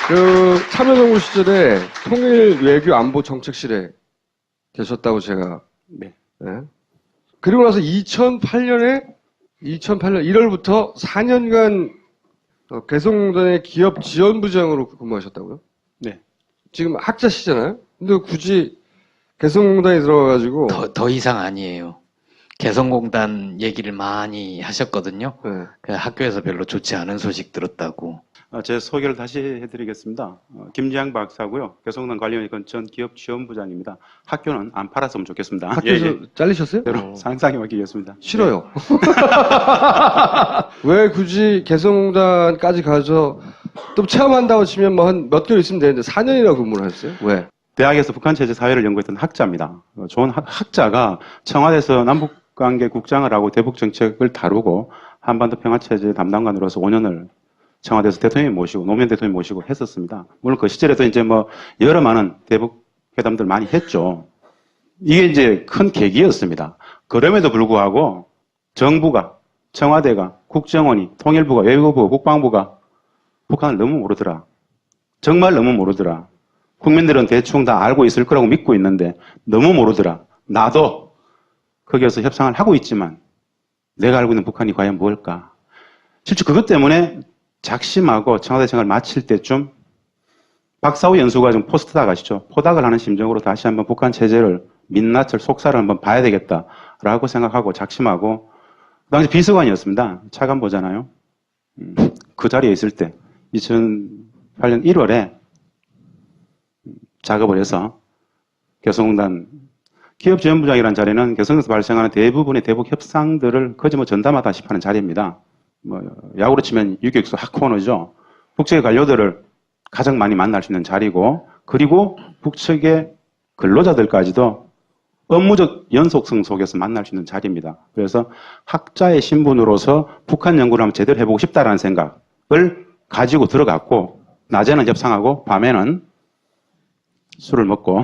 그 참여정부 시절에 통일 외교 안보 정책실에 계셨다고 제가. 네. 네. 그리고 나서 2008년 1월부터 4년간 개성공단의 기업 지원부장으로 근무하셨다고요? 네. 지금 학자시잖아요? 근데 굳이 개성공단에 들어가가지고. 더 이상 아니에요. 개성공단 얘기를 많이 하셨거든요. 네. 그 학교에서 별로 좋지 않은 소식 들었다고. 제 소개를 다시 해드리겠습니다. 김지양 박사고요. 개성공단 관리원 전 기업 지원부장입니다. 학교는 안 팔았으면 좋겠습니다. 학교에서 잘리셨어요? 상상에 맡기겠습니다. 싫어요. 왜 굳이 개성공단까지 가서 또 체험한다고 치면 뭐 한 몇 개월 있으면 되는데 4년이나 근무를 하셨어요? 왜? 대학에서 북한체제 사회를 연구했던 학자입니다. 좋은 학자가 청와대에서 남북관계 국장을 하고 대북정책을 다루고 한반도 평화체제 담당관으로서 5년을 청와대에서 대통령 모시고 노무현 대통령 모시고 했었습니다. 물론 그 시절에도 이제 뭐 여러 많은 대북 회담들 많이 했죠. 이게 이제 큰 계기였습니다. 그럼에도 불구하고 정부가, 청와대가, 국정원이, 통일부가, 외교부가, 국방부가 북한을 너무 모르더라. 정말 너무 모르더라. 국민들은 대충 다 알고 있을 거라고 믿고 있는데 너무 모르더라. 나도 거기에서 협상을 하고 있지만 내가 알고 있는 북한이 과연 뭘까? 실제 그것 때문에 작심하고 청와대 생활을 마칠 때쯤 박사후 연수과정 포스트닥 아시죠? 포닥을 하는 심정으로 다시 한번 북한 체제를 민낯을 속살을 한번 봐야 되겠다라고 생각하고 작심하고 그 당시 비서관이었습니다. 차관 보잖아요. 그 자리에 있을 때 2008년 1월에 작업을 해서 개성공단 기업지원부장이라는 자리는 개성에서 발생하는 대부분의 대북 협상들을 거의 뭐 전담하다시피 하는 자리입니다. 뭐 야구로 치면 유격수 핫코너죠. 북측의 관료들을 가장 많이 만날 수 있는 자리고 그리고 북측의 근로자들까지도 업무적 연속성 속에서 만날 수 있는 자리입니다. 그래서 학자의 신분으로서 북한 연구를 한번 제대로 해보고 싶다라는 생각을 가지고 들어갔고 낮에는 협상하고 밤에는 술을 먹고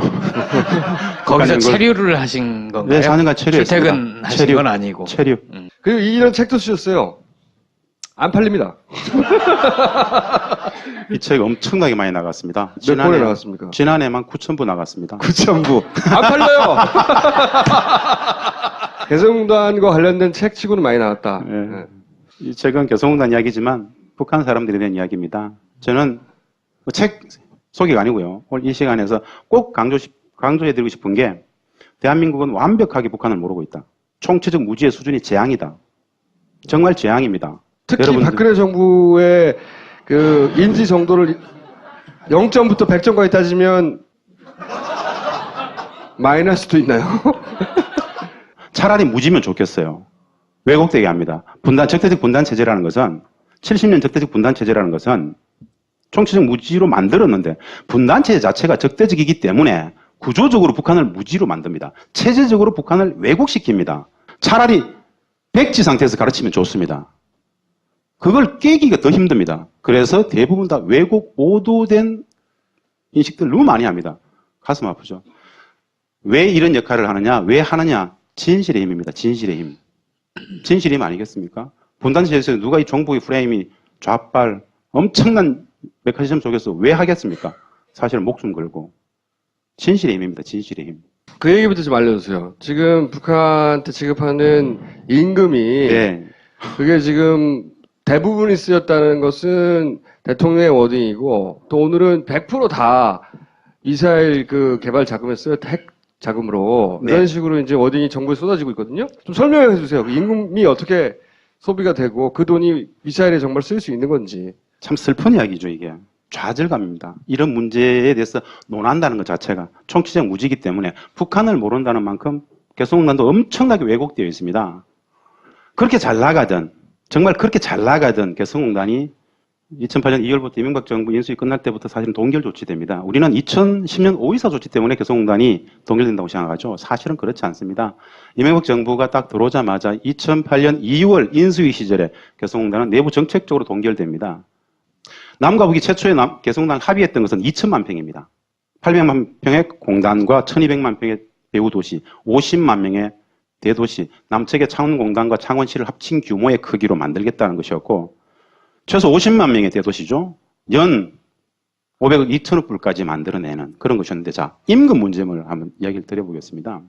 거기서 체류를 하신 건가요? 네, 4년간 체류했습니다. 출퇴근하신 건 아니고. 체류. 그리고 이런 책도 쓰셨어요. 안 팔립니다. 이 책 엄청나게 많이 나갔습니다. 몇 번에 나갔습니까? 지난해만 9,000부 나갔습니다. 9,000부. 안 팔려요! 개성공단과 관련된 책 치고는 많이 나왔다. 네. 네. 이 책은 개성공단 이야기지만 북한 사람들에 대한 이야기입니다. 저는 책 소개가 아니고요. 오늘 이 시간에서 꼭 강조해드리고 싶은 게 대한민국은 완벽하게 북한을 모르고 있다. 총체적 무지의 수준이 재앙이다. 정말 재앙입니다. 특히 여러분들, 박근혜 정부의 그 인지 정도를 0점부터 100점까지 따지면 마이너스도 있나요? 차라리 무지면 좋겠어요. 왜곡되게 합니다. 적대적 분단 체제라는 것은 70년 적대적 분단 체제라는 것은 총체적 무지로 만들었는데 분단 체제 자체가 적대적이기 때문에 구조적으로 북한을 무지로 만듭니다. 체제적으로 북한을 왜곡시킵니다. 차라리 백지 상태에서 가르치면 좋습니다. 그걸 깨기가 더 힘듭니다. 그래서 대부분 다 왜곡, 오도된 인식들을 너무 많이 합니다. 가슴 아프죠. 왜 이런 역할을 하느냐, 왜 하느냐, 진실의 힘입니다. 진실의 힘. 진실의 힘 아니겠습니까? 분단체제에서 누가 이 정부의 프레임이 좌빨, 엄청난 메커니즘 속에서 왜 하겠습니까? 사실은 목숨 걸고. 진실의 힘입니다. 진실의 힘. 그 얘기부터 좀 알려주세요. 지금 북한한테 지급하는 임금이 네. 그게 지금 대부분이 쓰였다는 것은 대통령의 워딩이고 또 오늘은 100% 다 미사일 그 개발 자금에 쓰였다 핵 자금으로 네. 이런 식으로 이제 워딩이 정부에 쏟아지고 있거든요. 좀 설명해 주세요. 그 임금이 어떻게 소비가 되고 그 돈이 미사일에 정말 쓸 수 있는 건지. 참 슬픈 이야기죠, 이게. 좌절감입니다. 이런 문제에 대해서 논한다는 것 자체가 총체적 무지이기 때문에 북한을 모른다는 만큼 개성공단도 엄청나게 왜곡되어 있습니다. 그렇게 잘 나가던, 정말 그렇게 잘 나가던 개성공단이 2008년 2월부터 이명박 정부 인수위 끝날 때부터 사실은 동결 조치됩니다. 우리는 2010년 5.24 조치 때문에 개성공단이 동결된다고 생각하죠. 사실은 그렇지 않습니다. 이명박 정부가 딱 들어오자마자 2008년 2월 인수위 시절에 개성공단은 내부 정책적으로 동결됩니다. 남과 북이 최초의 개성공단 합의했던 것은 2천만 평입니다. 800만 평의 공단과 1200만 평의 배후도시, 50만 명의 대도시, 남측의 창원공단과 창원시를 합친 규모의 크기로 만들겠다는 것이었고 최소 50만 명의 대도시죠. 연 500억, 2천억 불까지 만들어내는 그런 것이었는데, 자, 임금 문제점을 한번 이야기를 드려보겠습니다.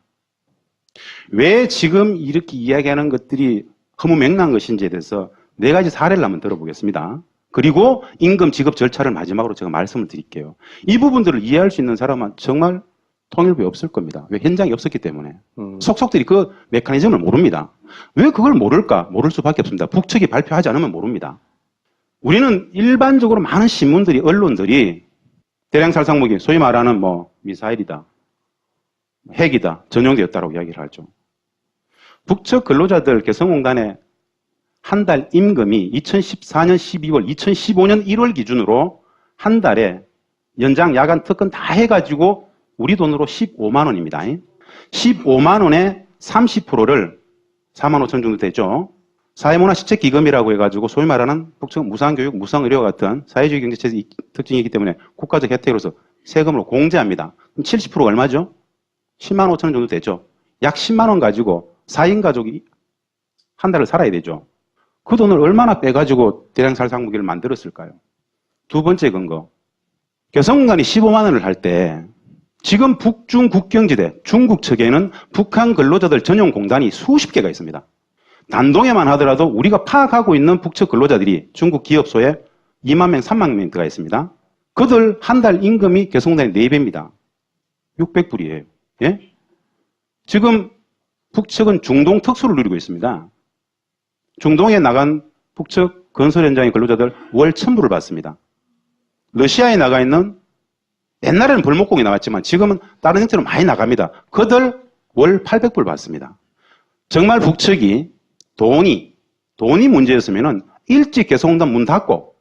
왜 지금 이렇게 이야기하는 것들이 허무맹랑한 것인지에 대해서 네 가지 사례를 한번 들어보겠습니다. 그리고 임금 지급 절차를 마지막으로 제가 말씀을 드릴게요. 이 부분들을 이해할 수 있는 사람은 정말 통일부에 없을 겁니다. 왜? 현장이 없었기 때문에. 속속들이 그 메커니즘을 모릅니다. 왜 그걸 모를까? 모를 수밖에 없습니다. 북측이 발표하지 않으면 모릅니다. 우리는 일반적으로 많은 신문들이, 언론들이 대량살상무기, 소위 말하는 미사일이다, 핵이다, 전용되었다라고 이야기를 하죠. 북측 근로자들 개성공단의 한 달 임금이 2014년 12월, 2015년 1월 기준으로 한 달에 연장, 야간, 특근 다 해가지고 우리 돈으로 15만 원입니다. 15만 원에 30%를 4만 5천 정도 되죠. 사회문화시책기금이라고 해가지고 소위 말하는 북측 무상교육, 무상의료 같은 사회주의 경제체제의 특징이기 때문에 국가적 혜택으로서 세금으로 공제합니다. 그럼 70%가 얼마죠? 10만 5천 원 정도 되죠. 약 10만 원 가지고 4인 가족이 한 달을 살아야 되죠. 그 돈을 얼마나 빼가지고 대량살상무기를 만들었을까요? 두 번째 근거. 개성공단이 15만 원을 할 때 지금 북중 국경지대 중국 측에는 북한 근로자들 전용 공단이 수십 개가 있습니다. 단동에만 하더라도 우리가 파악하고 있는 북측 근로자들이 중국 기업소에 2만 명, 3만 명 들어가 있습니다. 그들 한 달 임금이 개성공단의 4배입니다. 600불이에요. 예? 지금 북측은 중동 특수를 누리고 있습니다. 중동에 나간 북측 건설 현장의 근로자들 월 1,000불을 받습니다. 러시아에 나가 있는, 옛날에는 벌목공이 나갔지만 지금은 다른 형태로 많이 나갑니다. 그들 월 800불 받습니다. 정말 북측이 돈이 문제였으면은 일찍 개성공단 문 닫고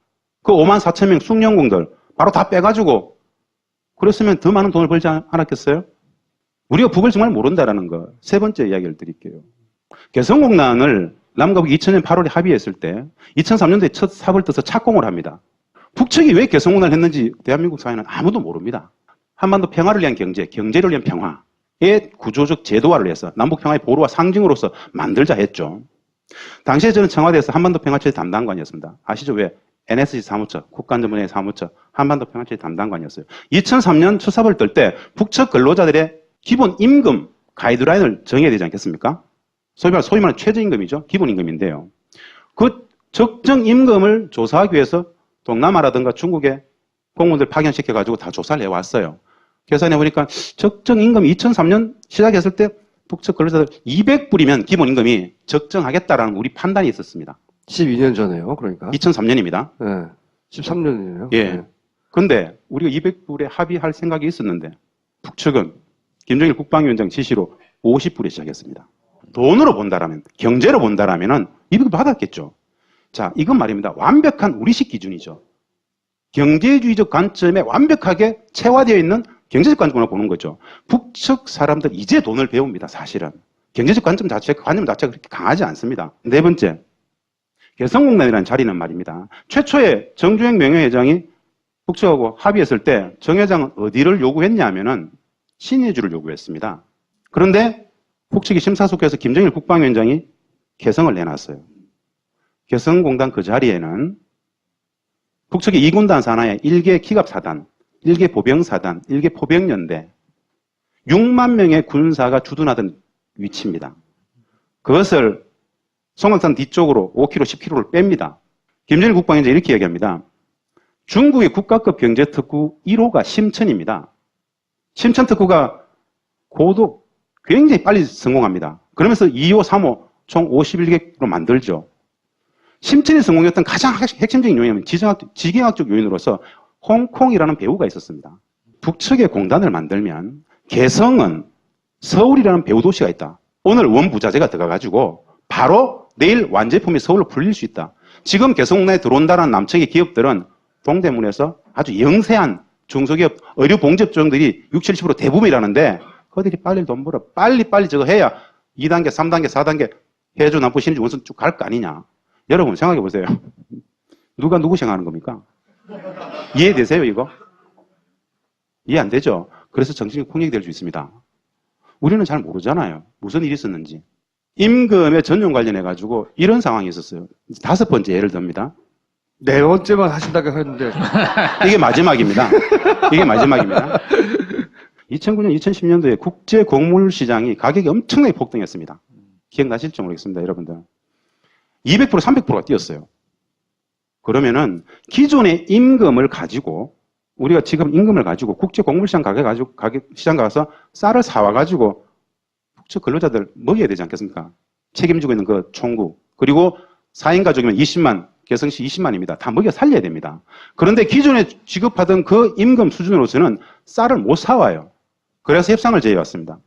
그 5만 4천 명 숙련공들 바로 다 빼가지고 그랬으면 더 많은 돈을 벌지 않았겠어요? 우리가 북을 정말 모른다라는 거. 세 번째 이야기를 드릴게요. 개성공단을 남과 북 2000년 8월에 합의했을 때 2003년도에 첫 삽을 떠서 착공을 합니다. 북측이 왜 개성공단을 했는지 대한민국 사회는 아무도 모릅니다. 한반도 평화를 위한 경제, 경제를 위한 평화의 구조적 제도화를 해서 남북평화의 보루와 상징으로서 만들자 했죠. 당시에 저는 청와대에서 한반도 평화체제 담당관이었습니다. 아시죠? 왜? NSC 사무처, 국가안전부의 사무처, 한반도 평화체제 담당관이었어요. 2003년 첫 삽을 뜰 때 북측 근로자들의 기본 임금 가이드라인을 정해야 되지 않겠습니까? 소위 말하는 최저임금이죠. 기본임금인데요. 그 적정 임금을 조사하기 위해서 동남아라든가 중국에 공무원들 파견시켜가지고 다 조사를 해왔어요. 계산해보니까 적정 임금이 2003년 시작했을 때 북측 근로자들 200불이면 기본임금이 적정하겠다라는 우리 판단이 있었습니다. 12년 전에요, 그러니까. 2003년입니다. 네. 13년이네요. 예. 근데 우리가 200불에 합의할 생각이 있었는데 북측은 김정일 국방위원장 지시로 50불에 시작했습니다. 돈으로 본다라면, 경제로 본다라면은 200불 받았겠죠. 자, 이건 말입니다. 완벽한 우리식 기준이죠. 경제주의적 관점에 완벽하게 체화되어 있는 경제적 관점으로 보는 거죠. 북측 사람들 이제 돈을 배웁니다, 사실은. 경제적 관점 자체가 그렇게 강하지 않습니다. 네 번째, 개성공단이라는 자리는 말입니다. 최초에 정주행 명예회장이 북측하고 합의했을 때 정 회장은 어디를 요구했냐 하면은 신의주를 요구했습니다. 그런데 북측이 심사숙고해서 김정일 국방위원장이 개성을 내놨어요. 개성공단 그 자리에는 북측의 2군단 산하에 1개 기갑사단, 1개 보병사단, 1개 포병연대, 6만 명의 군사가 주둔하던 위치입니다. 그것을 송악산 뒤쪽으로 5km, 10km를 뺍니다. 김정일 국방위원장이 이렇게 얘기합니다. 중국의 국가급 경제특구 1호가 심천입니다. 심천특구가 고도 굉장히 빨리 성공합니다. 그러면서 2호, 3호 총 51개로 만들죠. 심천이 성공했던 가장 핵심적인 요인은 지경학적 요인으로서 홍콩이라는 배후가 있었습니다. 북측에 공단을 만들면 개성은 서울이라는 배후 도시가 있다. 오늘 원부자재가 들어가가지고 바로 내일 완제품이 서울로 풀릴 수 있다. 지금 개성공단에 들어온다는 남측의 기업들은 동대문에서 아주 영세한 중소기업 의료봉접종들이 60, 70% 대부분이라는데 그들이 빨리 돈 벌어. 빨리 저거 해야 2단계, 3단계, 4단계 해주 남부 신주 원선 쭉 갈 거 아니냐. 여러분 생각해 보세요. 누가 누구 생각하는 겁니까? 이해되세요, 이거? 이해 안 되죠? 그래서 정치적 폭력이 될 수 있습니다. 우리는 잘 모르잖아요. 무슨 일이 있었는지. 임금의 전용 관련해가지고 이런 상황이 있었어요. 5번째 예를 듭니다. 네 번째만 하신다고 했는데 이게 마지막입니다. 이게 마지막입니다. 2009년, 2010년도에 국제 곡물 시장이 가격이 엄청나게 폭등했습니다. 기억나실지 모르겠습니다, 여러분들. 200%, 300%가 뛰었어요. 그러면은 기존의 임금을 가지고 우리가 지금 임금을 가지고 국제 곡물 시장 시장 가서 쌀을 사와 가지고 북측 근로자들 먹여야 되지 않겠습니까? 책임지고 있는 그 총국 그리고 4인 가족이면 20만, 개성시 20만입니다. 다 먹여 살려야 됩니다. 그런데 기존에 지급하던 그 임금 수준으로서는 쌀을 못 사와요. 그래서 협상을 제의해왔습니다.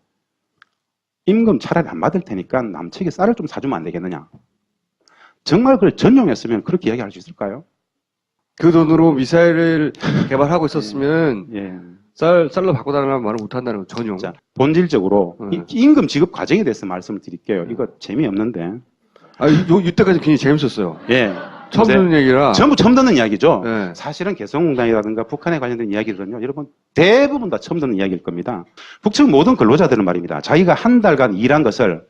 임금 차라리 안 받을 테니까 남측에 쌀을 좀 사주면 안 되겠느냐. 정말 그걸 전용했으면 그렇게 이야기할 수 있을까요? 그 돈으로 미사일을 개발하고 있었으면 예. 쌀로 바꿔달라는 말을 못한다는 거 전용. 자, 본질적으로 임금 지급 과정에 대해서 말씀을 드릴게요. 이거 재미없는데. 아, 이때까지 굉장히 재밌었어요. 예. 처음 듣는 얘기라. 전부 처음 듣는 이야기죠. 네. 사실은 개성공단이라든가 북한에 관련된 이야기들은요, 여러분 대부분 다 처음 듣는 이야기일 겁니다. 북측 모든 근로자들은 말입니다. 자기가 한 달간 일한 것을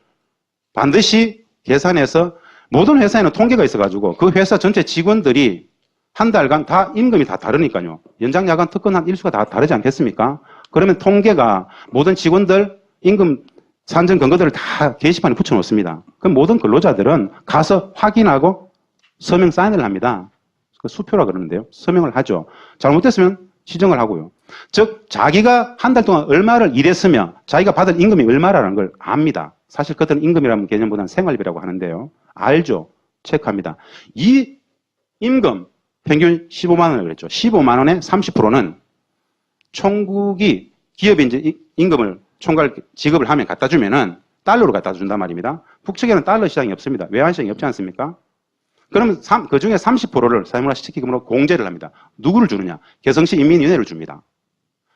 반드시 계산해서 모든 회사에는 통계가 있어가지고 그 회사 전체 직원들이 한 달간 다 임금이 다 다르니까요. 연장, 야간, 특근한 일수가 다 다르지 않겠습니까? 그러면 통계가 모든 직원들 임금 산정 근거들을 다 게시판에 붙여놓습니다. 그럼 모든 근로자들은 가서 확인하고 서명 사인을 합니다. 그 수표라 그러는데요. 서명을 하죠. 잘못됐으면 시정을 하고요. 즉 자기가 한 달 동안 얼마를 일했으며 자기가 받을 임금이 얼마라는 걸 압니다. 사실 그들은 임금이라는 개념보다는 생활비라고 하는데요. 알죠. 체크합니다. 이 임금 평균 15만 원을 그랬죠. 15만 원의 30%는 총국이 기업이 이제 임금을 총괄 지급을 하면 갖다 주면은 달러로 갖다 준단 말입니다. 북측에는 달러 시장이 없습니다. 외환 시장이 없지 않습니까? 그러면 그 중에 30%를 사회문화시티기금으로 공제를 합니다. 누구를 주느냐? 개성시 인민위원회를 줍니다.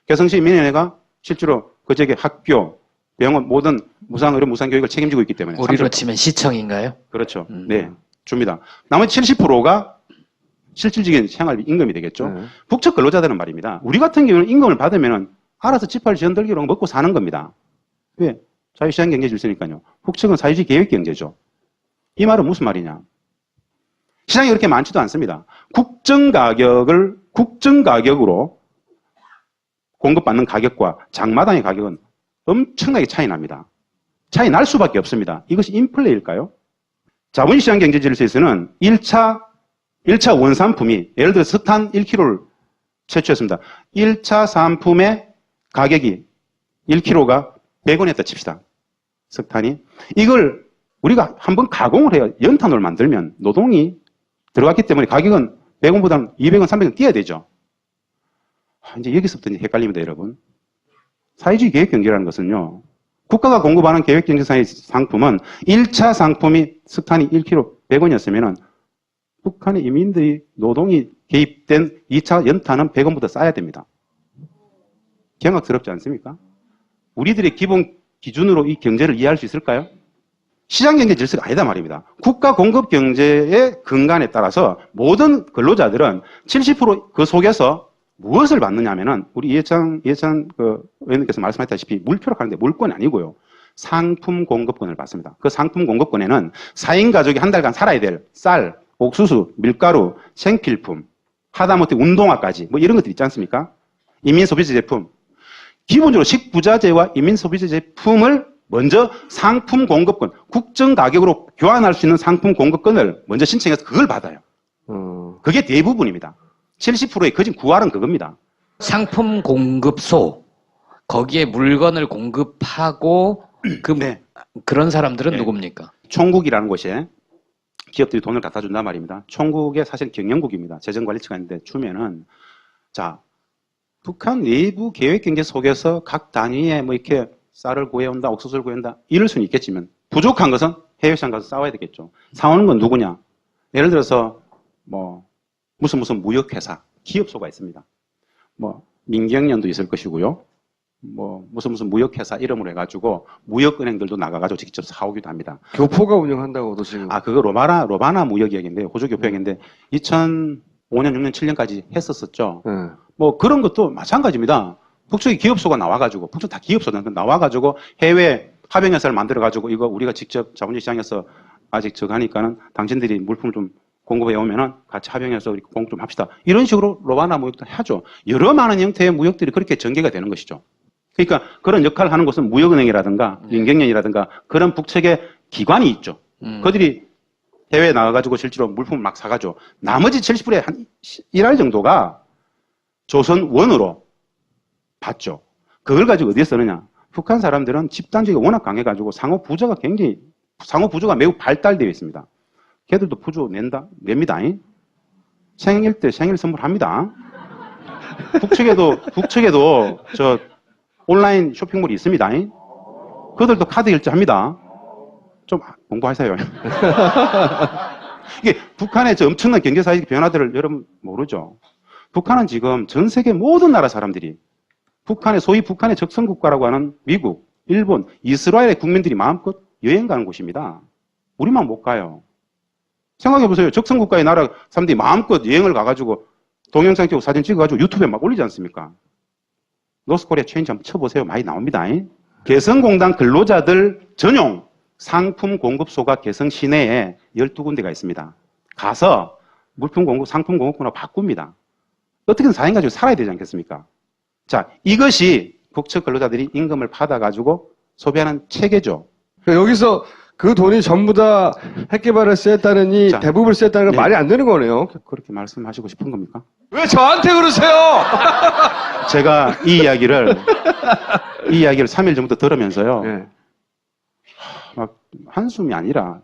개성시 인민위원회가 실제로 그 지역의 학교, 병원, 모든 무상의료, 무상교육을 책임지고 있기 때문에. 우리로 30%. 치면 시청인가요? 그렇죠. 네. 줍니다. 나머지 70%가 실질적인 생활비 임금이 되겠죠. 네. 북측 근로자들은 말입니다. 우리 같은 경우는 임금을 받으면 알아서 지팔 지연들기로 먹고 사는 겁니다. 왜? 자유시장 경제 질서니까요. 북측은 사회주의 계획 경제죠. 이 말은 무슨 말이냐? 시장이 그렇게 많지도 않습니다. 국정 가격으로 공급받는 가격과 장마당의 가격은 엄청나게 차이 납니다. 차이 날 수밖에 없습니다. 이것이 인플레일까요? 자본시장 경제 질서에서는 1차 원산품이 예를 들어 석탄 1kg를 채취했습니다. 1차 산품의 가격이 1kg가 100원이었다 칩시다. 석탄이. 이걸 우리가 한번 가공을 해요. 연탄을 만들면 노동이 들어갔기 때문에 가격은 100원보다는 200원, 300원 뛰어야 되죠. 이제 여기서부터 헷갈립니다, 여러분. 사회주의 계획경제라는 것은요. 국가가 공급하는 계획경제상의 상품은 1차 상품이 석탄이 1kg 100원이었으면 북한의 이민들이 노동이 개입된 2차 연탄은 100원보다 싸야 됩니다. 경악스럽지 않습니까? 우리들의 기본 기준으로 이 경제를 이해할 수 있을까요? 시장경제 질서가 아니다 말입니다. 국가 공급 경제의 근간에 따라서 모든 근로자들은 70% 그 속에서 무엇을 받느냐 하면은 우리 이해찬 그 의원님께서 말씀하셨다시피 물표로 가는데 물건이 아니고요. 상품 공급권을 받습니다. 그 상품 공급권에는 4인 가족이 한 달간 살아야 될 쌀, 옥수수, 밀가루, 생필품, 하다못해 운동화까지 뭐 이런 것들 있지 않습니까? 인민소비재 제품. 기본적으로 식부자재와 인민소비재 제품을 먼저 상품 공급권, 국정 가격으로 교환할 수 있는 상품 공급권을 먼저 신청해서 그걸 받아요. 그게 대부분입니다. 70%의 거진 9할은 그겁니다. 상품 공급소, 거기에 물건을 공급하고 네. 그런 사람들은 네. 누굽니까? 총국이라는 곳에 기업들이 돈을 갖다 준단 말입니다. 총국의 사실 경영국입니다. 재정관리처가 있는데 주면은 자 북한 내부 계획경제 속에서 각 단위에 뭐 이렇게 쌀을 구해온다, 옥수수를 구해온다 이럴 수는 있겠지만 부족한 것은 해외시장 가서 싸워야 되겠죠. 사오는 건 누구냐? 예를 들어서 뭐 무슨 무역회사, 기업소가 있습니다. 뭐 민경련도 있을 것이고요. 뭐 무슨 무역회사 이름으로 해가지고 무역은행들도 나가가지고 직접 사오기도 합니다. 교포가 운영한다고도 지금. 아 그거 로바나 무역이야기인데 호주 교포역인데 2005년, 6년, 7년까지 했었었죠. 네. 뭐 그런 것도 마찬가지입니다. 북쪽에 기업소가 나와가지고 북쪽 다 기업소는 나와가지고 해외 합병회사를 만들어가지고 이거 우리가 직접 자본주의 시장에서 아직 저거 하니까는 당신들이 물품을 좀 공급해 오면은 같이 합병해서 우리 공급 좀 합시다. 이런 식으로 로바나 무역도 하죠. 여러 많은 형태의 무역들이 그렇게 전개가 되는 것이죠. 그러니까 그런 역할을 하는 곳은 무역은행이라든가 민경련이라든가 그런 북측의 기관이 있죠. 그들이 해외에 나가가지고 실제로 물품을 막 사가죠. 나머지 70%의 한 1할 정도가 조선원으로 받죠. 그걸 가지고 어디에 쓰느냐. 북한 사람들은 집단주의가 워낙 강해가지고 상호부조가 매우 발달되어 있습니다. 걔들도 부조 냅니다. 생일 때 생일 선물합니다. 북측에도 저 온라인 쇼핑몰이 있습니다. 그들도 카드 결제합니다. 좀 공부하세요. 이게 북한의 저 엄청난 경제사회적 변화들을 여러분 모르죠. 북한은 지금 전 세계 모든 나라 사람들이 소위 북한의 적성국가라고 하는 미국, 일본, 이스라엘의 국민들이 마음껏 여행 가는 곳입니다. 우리만 못 가요. 생각해보세요. 적성국가의 나라 사람들이 마음껏 여행을 가가지고 동영상 찍고 사진 찍어가지고 유튜브에 막 올리지 않습니까? 노스코리아 체인지 한번 쳐보세요. 많이 나옵니다. 개성공단 근로자들 전용 상품 공급소가 개성 시내에 12군데가 있습니다. 가서 물품 공급, 상품 공급권을 바꿉니다. 어떻게든 4인 가지고 살아야 되지 않겠습니까? 자, 이것이 북측 근로자들이 임금을 받아가지고 소비하는 체계죠. 그러니까 여기서 그 돈이 전부 다 핵개발에 쓰였다느니 자, 대부분 쓰였다는 건 네. 말이 안 되는 거네요. 그렇게 말씀하시고 싶은 겁니까? 왜 저한테 그러세요? 제가 이 이야기를 3일 전부터 들으면서요. 네. 막 한숨이 아니라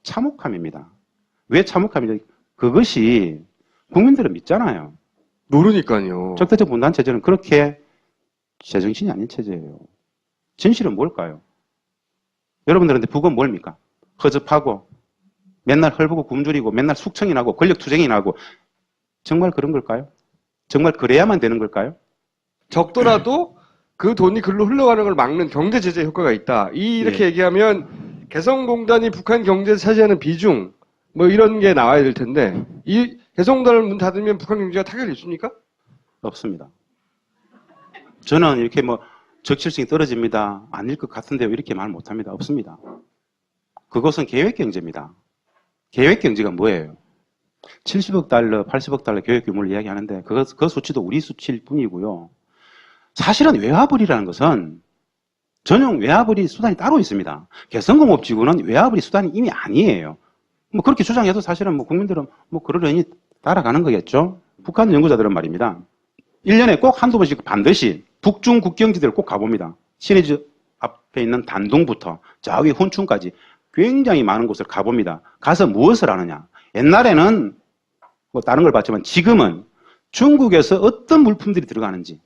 참혹함입니다. 왜 참혹함이냐? 그것이 국민들은 믿잖아요. 모르니까요. 적대적 분단 체제는 그렇게 제정신이 아닌 체제예요. 진실은 뭘까요? 여러분들한테 북은 뭡니까? 허접하고 맨날 헐보고 굶주리고 맨날 숙청이 나고 권력 투쟁이 나고 정말 그런 걸까요? 정말 그래야만 되는 걸까요? 적더라도 그 돈이 글로 흘러가는 걸 막는 경제 제재 효과가 있다. 이렇게 예. 얘기하면 개성공단이 북한 경제에 차지하는 비중 뭐 이런 게 나와야 될 텐데 이 개성공단을 문 닫으면 북한 경제가 타격이 있습니까? 없습니다. 저는 이렇게 뭐 적실성이 떨어집니다. 아닐 것 같은데요. 이렇게 말 못합니다. 없습니다. 그것은 계획경제입니다. 계획경제가 뭐예요? 70억 달러, 80억 달러 교육 규모를 이야기하는데 그 수치도 우리 수치일 뿐이고요. 사실은 외화벌이라는 것은 전용 외화벌이 수단이 따로 있습니다. 개성공업지구는 외화벌이 수단이 이미 아니에요. 뭐 그렇게 주장해도 사실은 뭐 국민들은 뭐 그러려니 따라가는 거겠죠. 북한 연구자들은 말입니다. 1년에 꼭 한두 번씩 반드시 북중 국경지대를 꼭 가봅니다. 신의주 앞에 있는 단둥부터 저 위에 훈춘까지 굉장히 많은 곳을 가봅니다. 가서 무엇을 하느냐. 옛날에는 뭐 다른 걸 봤지만 지금은 중국에서 어떤 물품들이 들어가는지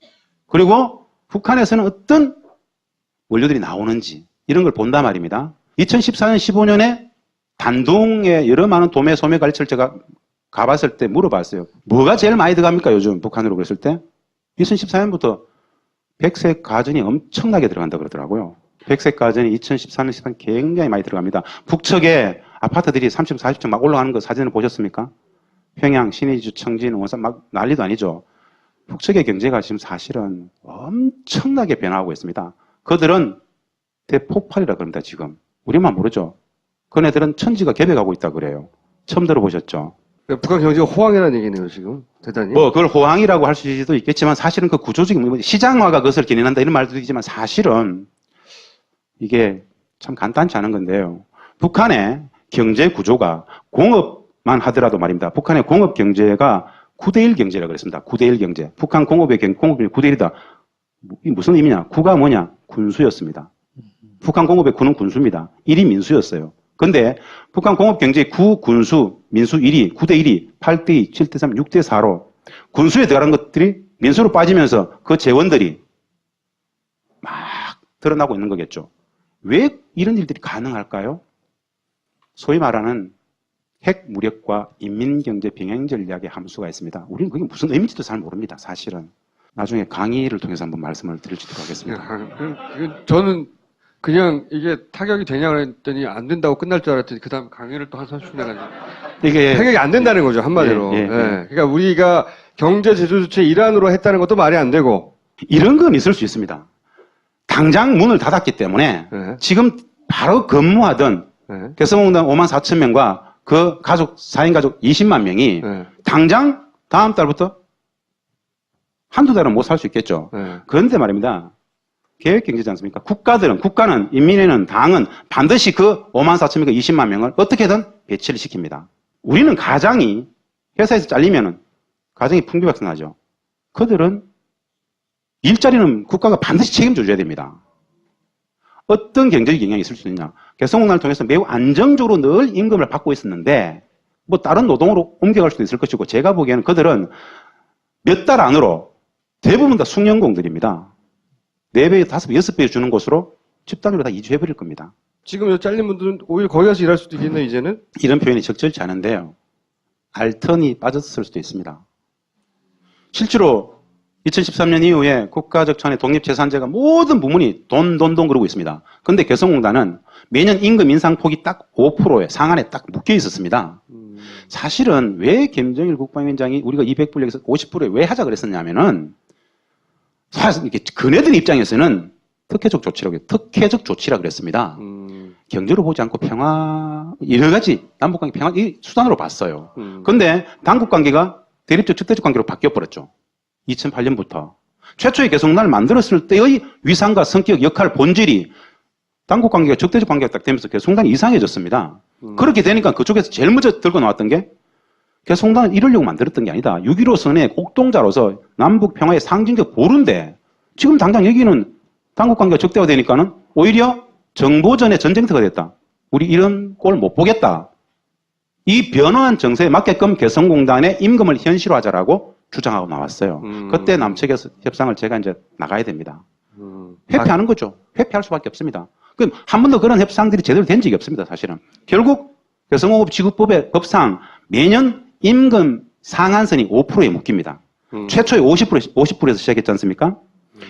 그리고 북한에서는 어떤 원료들이 나오는지 이런 걸 본단 말입니다. 2014년, 15년에 단둥에 여러 많은 도매, 소매 가르치를 제가 가봤을 때 물어봤어요. 뭐가 제일 많이 들어갑니까? 요즘 북한으로 그랬을 때? 2014년부터 백색 가전이 엄청나게 들어간다 그러더라고요. 백색 가전이 2014년, 18년 굉장히 많이 들어갑니다. 북측에 아파트들이 30, 40층 막 올라가는 거 사진을 보셨습니까? 평양, 신의주, 청진, 원산 막 난리도 아니죠. 북측의 경제가 지금 사실은 엄청나게 변화하고 있습니다. 그들은 대폭발이라 그럽니다, 지금. 우리만 모르죠. 그네들은 천지가 개벽하고 있다 그래요. 처음 들어보셨죠? 북한 경제가 호황이라는 얘기네요, 지금. 대단히. 뭐, 그걸 호황이라고 할 수도 있겠지만 사실은 그 구조적인, 시장화가 그것을 견인한다 이런 말도 있지만 사실은 이게 참 간단치 않은 건데요. 북한의 경제 구조가 공업만 하더라도 말입니다. 북한의 공업 경제가 9대1 경제라고 그랬습니다. 9대1 경제. 북한 공업의 공업이 9대1이다. 이게 무슨 의미냐? 9가 뭐냐? 군수였습니다. 북한 공업의 9는 군수입니다. 1이 민수였어요. 근데 북한 공업 경제의 9, 군수, 민수 1이 9대1이 8대2, 7대3, 6대4로 군수에 들어가는 것들이 민수로 빠지면서 그 재원들이 막 드러나고 있는 거겠죠. 왜 이런 일들이 가능할까요? 소위 말하는 핵 무력과 인민경제 병행 전략의 함수가 있습니다. 우리는 그게 무슨 의미인지도 잘 모릅니다. 사실은. 나중에 강의를 통해서 한번 말씀을 드리도록 하겠습니다. 저는 그냥 이게 타격이 되냐 그랬더니 안 된다고 끝날 줄 알았더니 그 다음 강의를 또 한 30분 해가지고 이게 타격이 안 된다는 거죠, 한마디로. 예, 예, 예. 그러니까 우리가 경제 제조 조치 일환으로 했다는 것도 말이 안 되고. 이런 건 있을 수 있습니다. 당장 문을 닫았기 때문에 예. 지금 바로 근무하던 예. 개성공단 5만 4천 명과 그 가족, 4인 가족 20만 명이 네. 당장 다음 달부터 한두 달은 못 살 수 있겠죠. 네. 그런데 말입니다. 계획경제지 않습니까? 국가는, 인민회는, 당은 반드시 그 5만 4천 명과 20만 명을 어떻게든 배치를 시킵니다. 우리는 가장이 회사에서 잘리면은 가정이 풍비박산나죠. 그들은 일자리는 국가가 반드시 책임져 줘야 됩니다. 어떤 경제적 영향이 있을 수 있냐. 개성공단을 통해서 매우 안정적으로 늘 임금을 받고 있었는데 뭐 다른 노동으로 옮겨갈 수도 있을 것이고 제가 보기에는 그들은 몇 달 안으로 대부분 다 숙련공들입니다. 4배, 5배, 6배 주는 곳으로 집단으로 다 이주해버릴 겁니다. 지금 요 잘린 분들은 오히려 거기 가서 일할 수도 있겠네, 이제는? 이런 표현이 적절치 않은데요. 알턴이 빠졌을 수도 있습니다. 실제로 2013년 이후에 국가적 차원의 독립재산제가 모든 부문이 돈 그러고 있습니다. 그런데 개성공단은 매년 임금 인상폭이 딱 5%에 상한에 딱 묶여 있었습니다. 사실은 왜 김정일 국방위원장이 우리가 200불 여기서 50%에 왜 하자 그랬었냐면은 사실 이렇게 그네들 입장에서는 특혜적 조치라 그랬습니다. 경제로 보지 않고 평화, 여러 가지 남북관계 평화 이 수단으로 봤어요. 그런데 당국관계가 대립적 적대적 관계로 바뀌어버렸죠. 2008년부터. 최초의 개성공단을 만들었을 때의 위상과 성격, 역할, 본질이 당국관계가 적대적 관계가 딱 되면서 개성공단이 이상해졌습니다. 그렇게 되니까 그쪽에서 제일 먼저 들고 나왔던 게 개성공단을 이루려고 만들었던 게 아니다. 6.15 선의 곡동자로서 남북 평화의 상징적 보루인데 지금 당장 여기는 당국관계가 적대화되니까는 오히려 정보전의 전쟁터가 됐다. 우리 이런 꼴 못 보겠다. 이 변화한 정세에 맞게끔 개성공단의 임금을 현실화하자라고 주장하고 나왔어요. 그때 남측에서 협상을 제가 이제 나가야 됩니다. 회피하는 거죠. 회피할 수밖에 없습니다. 그럼 한 번도 그런 협상들이 제대로 된 적이 없습니다. 사실은. 결국 개성공업지구법의 법상 매년 임금 상한선이 5%에 묶입니다. 최초에 50%에서 시작했지 않습니까?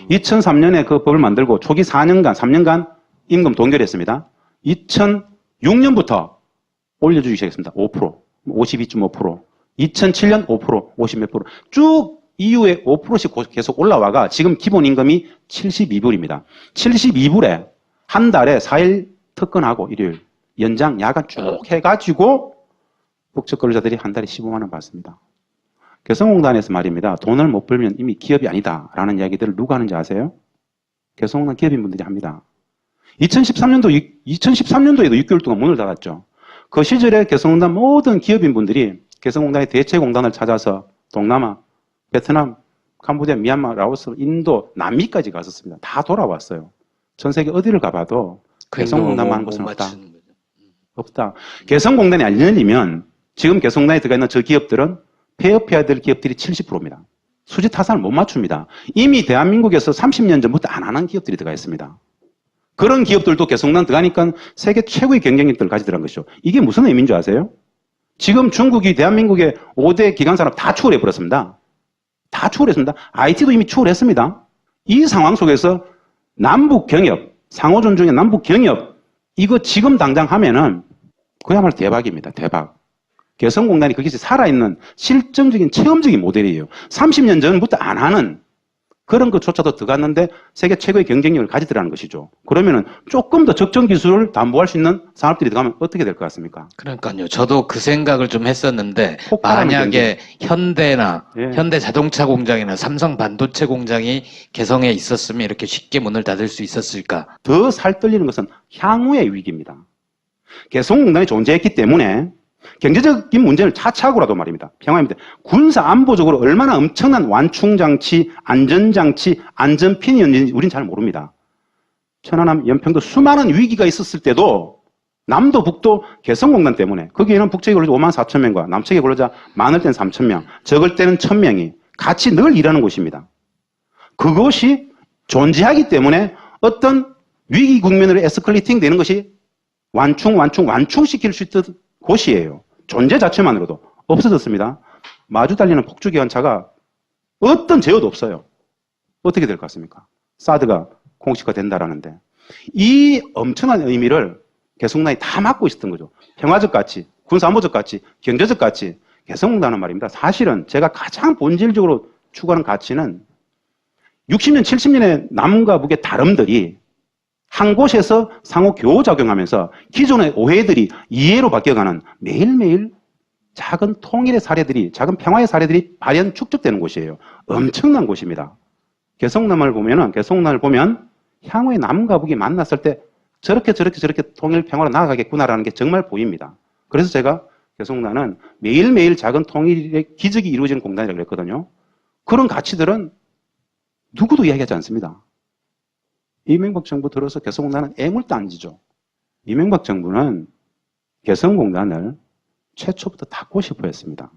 2003년에 그 법을 만들고 초기 4년간, 3년간 임금 동결했습니다. 2006년부터 올려주기 시작했습니다. 5%, 52.5%. 2007년 5%, 50 몇 %. 쭉 이후에 5%씩 계속 올라와가 지금 기본 임금이 72불입니다. 72불에 한 달에 4일 특근하고 일요일, 연장, 야간 쭉 해가지고 북측 근로자들이 한 달에 15만 원 받습니다. 개성공단에서 말입니다. 돈을 못 벌면 이미 기업이 아니다라는 이야기들을 누가 하는지 아세요? 개성공단 기업인분들이 합니다. 2013년도에도 6개월 동안 문을 닫았죠. 그 시절에 개성공단 모든 기업인분들이 개성공단의 대체공단을 찾아서 동남아, 베트남, 캄보디아, 미얀마, 라오스, 인도, 남미까지 갔었습니다. 다 돌아왔어요. 전 세계 어디를 가봐도 개성공단만 하는 곳은 없다. 없다. 개성공단이 안 열리면 지금 개성공단에 들어가 있는 저 기업들은 폐업해야 될 기업들이 70%입니다. 수지 타산을 못 맞춥니다. 이미 대한민국에서 30년 전부터 안 하는 기업들이 들어가 있습니다. 그런 기업들도 개성공단 들어가니까 세계 최고의 경쟁력들을 가지더란 것이죠. 이게 무슨 의미인 줄 아세요? 지금 중국이 대한민국의 5대 기관산업 다 추월해버렸습니다. 다 추월했습니다. IT도 이미 추월했습니다. 이 상황 속에서 남북 경협, 상호 존중의 남북 경협, 이거 지금 당장 하면은 그야말로 대박입니다. 대박. 개성공단이 거기서 살아있는 실증적인 체험적인 모델이에요. 30년 전부터 안 하는 그런 것조차도 들어갔는데 세계 최고의 경쟁력을 가지더라는 것이죠. 그러면은 조금 더 적정 기술을 담보할 수 있는 산업들이 들어가면 어떻게 될 것 같습니까? 그러니까요. 저도 그 생각을 좀 했었는데 폭발하는 만약에 현대나 예. 현대자동차 공장이나 삼성 반도체 공장이 개성에 있었으면 이렇게 쉽게 문을 닫을 수 있었을까? 더 살떨리는 것은 향후의 위기입니다. 개성공단이 존재했기 때문에 경제적인 문제를 차치하고라도 말입니다. 평화입니다. 군사 안보적으로 얼마나 엄청난 완충장치, 안전장치, 안전핀이었는지 우린 잘 모릅니다. 천안함, 연평도 수많은 위기가 있었을 때도 남도 북도 개성공단 때문에 거기에는 북측의 근로자 5만 4천 명과 남측의 근로자 많을 때는 3천 명, 적을 때는 1,000명이 같이 늘 일하는 곳입니다. 그것이 존재하기 때문에 어떤 위기 국면으로 에스컬레이팅 되는 것이 완충시킬 수 있던 곳이에요. 존재 자체만으로도 없어졌습니다. 마주 달리는 폭주기관차가 어떤 제어도 없어요. 어떻게 될 것 같습니까? 사드가 공식화 된다라는데 이 엄청난 의미를 개성공단이 다 맡고 있었던 거죠. 평화적 가치, 군사안보적 가치, 경제적 가치. 개성공단은 말입니다. 사실은 제가 가장 본질적으로 추구하는 가치는 60년, 70년의 남과 북의 다름들이 한 곳에서 상호 교호작용하면서 기존의 오해들이 이해로 바뀌어가는 매일매일 작은 통일의 사례들이, 작은 평화의 사례들이 발현 축적되는 곳이에요. 엄청난 곳입니다. 개성남을 보면 향후에 남과 북이 만났을 때 저렇게 통일 평화로 나아가겠구나라는 게 정말 보입니다. 그래서 제가 개성남은 매일매일 작은 통일의 기적이 이루어지는 공단이라고 했거든요. 그런 가치들은 누구도 이야기하지 않습니다. 이명박 정부 들어서 개성공단은 애물도 안 지죠. 이명박 정부는 개성공단을 최초부터 닫고 싶어 했습니다.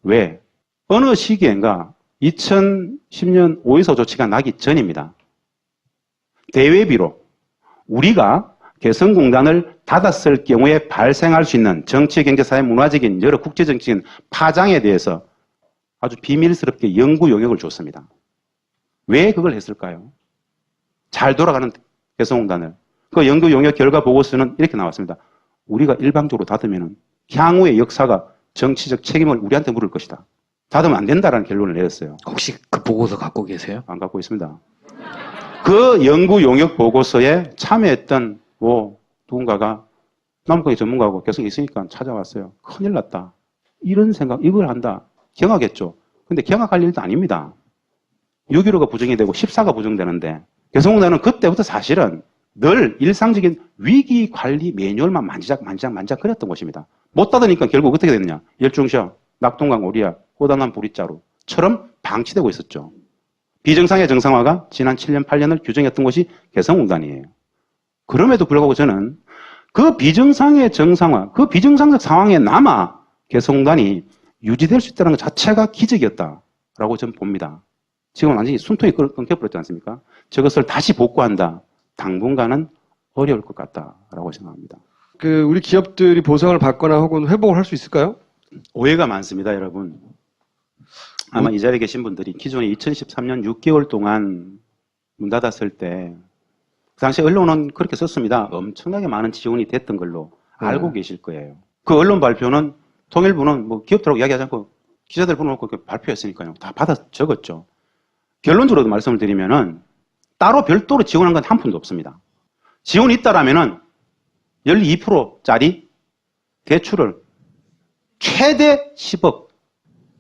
왜? 어느 시기엔가 2010년 5.24 조치가 나기 전입니다. 대외비로 우리가 개성공단을 닫았을 경우에 발생할 수 있는 정치, 경제, 사회, 문화적인 여러 국제정치적인 파장에 대해서 아주 비밀스럽게 연구 용역을 줬습니다. 왜 그걸 했을까요? 잘 돌아가는 개성공단을. 그 연구 용역 결과 보고서는 이렇게 나왔습니다. 우리가 일방적으로 닫으면 향후의 역사가 정치적 책임을 우리한테 물을 것이다. 닫으면 안 된다라는 결론을 내렸어요. 혹시 그 보고서 갖고 계세요? 안 갖고 있습니다. 그 연구 용역 보고서에 참여했던 누군가가 남북관계 전문가하고 개성에 있으니까 찾아왔어요. 큰일 났다. 이런 생각, 이걸 한다. 경악했죠. 근데 경악할 일도 아닙니다. 6.15가 부정이 되고 14가 부정되는데 개성공단은 그때부터 사실은 늘 일상적인 위기 관리 매뉴얼만 만지작거렸던 곳입니다. 못 닫으니까 결국 어떻게 됐느냐. 열중시야, 낙동강 오리야, 호담남 보리자루처럼 방치되고 있었죠. 비정상의 정상화가 지난 7년, 8년을 규정했던 곳이 개성공단이에요. 그럼에도 불구하고 저는 그 비정상의 정상화, 그 비정상적 상황에 남아 개성공단이 유지될 수 있다는 것 자체가 기적이었다라고 저는 봅니다. 지금 완전히 숨통이 끊겨버렸지 않습니까? 저것을 다시 복구한다. 당분간은 어려울 것 같다라고 생각합니다. 우리 기업들이 보상을 받거나 혹은 회복을 할 수 있을까요? 오해가 많습니다, 여러분. 아마 이 자리에 계신 분들이 기존에 2013년 6개월 동안 문 닫았을 때, 그 당시 언론은 그렇게 썼습니다. 엄청나게 많은 지원이 됐던 걸로 알고 계실 거예요. 그 언론 발표는 통일부는 뭐 기업들하고 이야기하지 않고 기자들 불러놓고 발표했으니까요. 다 받아 적었죠. 결론적으로 말씀을 드리면은 따로 별도로 지원한 건 한 푼도 없습니다. 지원이 있다라면은 12%짜리 대출을 최대 10억.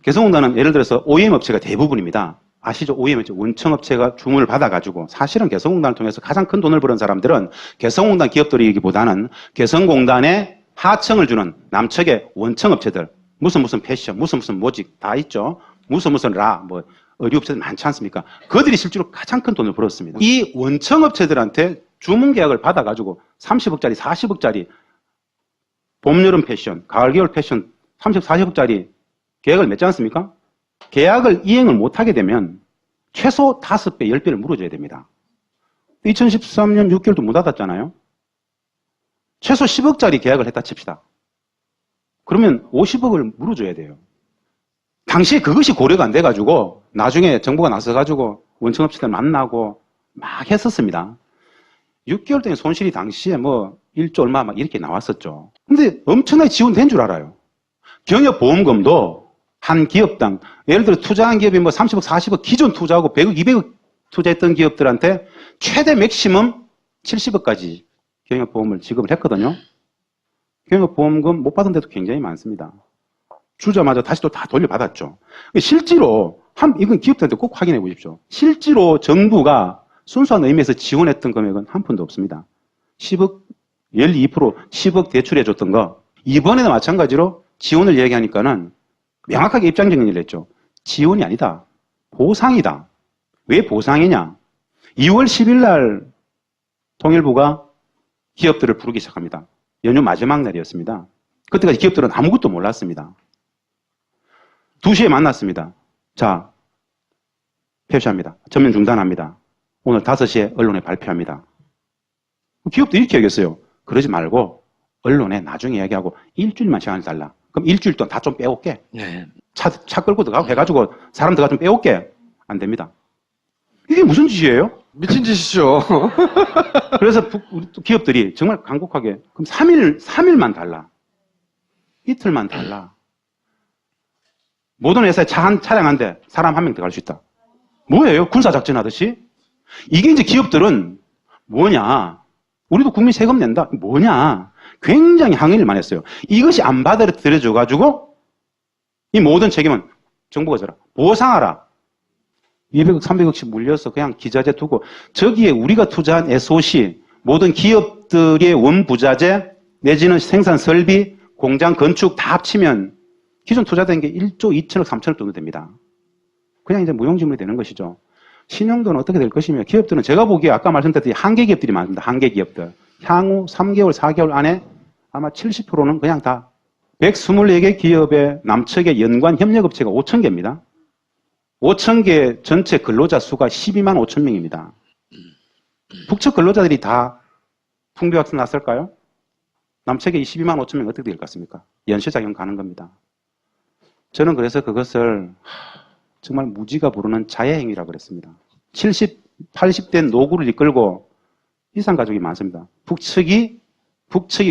개성공단은 예를 들어서 OEM 업체가 대부분입니다. 아시죠? OEM 업체, 원청업체가 주문을 받아가지고 사실은 개성공단을 통해서 가장 큰 돈을 버는 사람들은 개성공단 기업들이기보다는 개성공단에 하청을 주는 남측의 원청업체들, 무슨 패션, 무슨 모직 다 있죠. 무슨 의류업체들 많지 않습니까? 그들이 실제로 가장 큰 돈을 벌었습니다. 이 원청업체들한테 주문 계약을 받아가지고 30억짜리, 40억짜리 봄, 여름 패션, 가을, 겨울 패션 30, 40억짜리 계약을 맺지 않습니까? 계약을 이행을 못하게 되면 최소 5배, 10배를 물어줘야 됩니다. 2013년 6개월도 못 닫았잖아요. 최소 10억짜리 계약을 했다 칩시다. 그러면 50억을 물어줘야 돼요. 당시에 그것이 고려가 안 돼가지고 나중에 정부가 나서가지고 원청업체들 만나고 막 했었습니다. 6개월 동안 손실이 당시에 1조 얼마 막 이렇게 나왔었죠. 근데 엄청나게 지원된 줄 알아요. 경협보험금도 한 기업당, 예를 들어 투자한 기업이 30억, 40억 기존 투자하고 100억, 200억 투자했던 기업들한테 최대 맥시멈 70억까지 경협보험을 지급을 했거든요. 경협보험금 못 받은 데도 굉장히 많습니다. 주자마자 다시 또 다 돌려받았죠. 실제로, 이건 기업들한테 꼭 확인해 보십시오. 실제로 정부가 순수한 의미에서 지원했던 금액은 한 푼도 없습니다. 10억, 12%, 10억 대출해 줬던 거, 이번에도 마찬가지로 지원을 얘기하니까는 명확하게 입장 정리를 했죠. 지원이 아니다. 보상이다. 왜 보상이냐? 2월 10일 날 통일부가 기업들을 부르기 시작합니다. 연휴 마지막 날이었습니다. 그때까지 기업들은 아무것도 몰랐습니다. 2시에 만났습니다. 자, 폐쇄합니다. 전면 중단합니다. 오늘 5시에 언론에 발표합니다. 기업도 이렇게 얘기했어요. 그러지 말고 언론에 나중에 이야기하고 일주일만 시간을 달라. 그럼 일주일 동안 다 좀 빼올게. 네. 차 끌고 들어가고 해가지고 사람 들어가 좀 빼올게. 안 됩니다. 이게 무슨 짓이에요? 미친 짓이죠. 그래서 우리 기업들이 정말 간곡하게 그럼 3일만 달라. 이틀만 달라. 모든 회사에 차량 한 대, 사람 1명 들어갈 수 있다. 뭐예요? 군사작전 하듯이? 이게 이제 기업들은 뭐냐? 우리도 국민 세금 낸다. 뭐냐? 굉장히 항의를 많이 했어요. 이것이 안 받아들여져가지고 이 모든 책임은 정부가 져라. 보상하라. 200억, 300억씩 물려서 그냥 기자재 두고 저기에 우리가 투자한 SOC, 모든 기업들의 원부자재 내지는 생산 설비, 공장 건축 다 합치면 기존 투자된 게 1조 2천억, 3천억 정도 됩니다. 그냥 이제 무용지물이 되는 것이죠. 신용도는 어떻게 될 것이며 기업들은 제가 보기에 아까 말씀드렸듯이 한계 기업들이 많습니다. 한계 기업들. 향후 3개월, 4개월 안에 아마 70%는 그냥 다 124개 기업의 남측의 연관 협력업체가 5,000개입니다. 5,000개 전체 근로자 수가 12만 5천 명입니다. 북측 근로자들이 다 풍비박산 났을까요? 남측의 12만 5천 명 어떻게 될 것 같습니까? 연쇄작용 가는 겁니다. 저는 그래서 그것을 정말 무지가 부르는 자해행위라고 그랬습니다. 70, 80대 노구를 이끌고 이상 가족이 많습니다. 북측이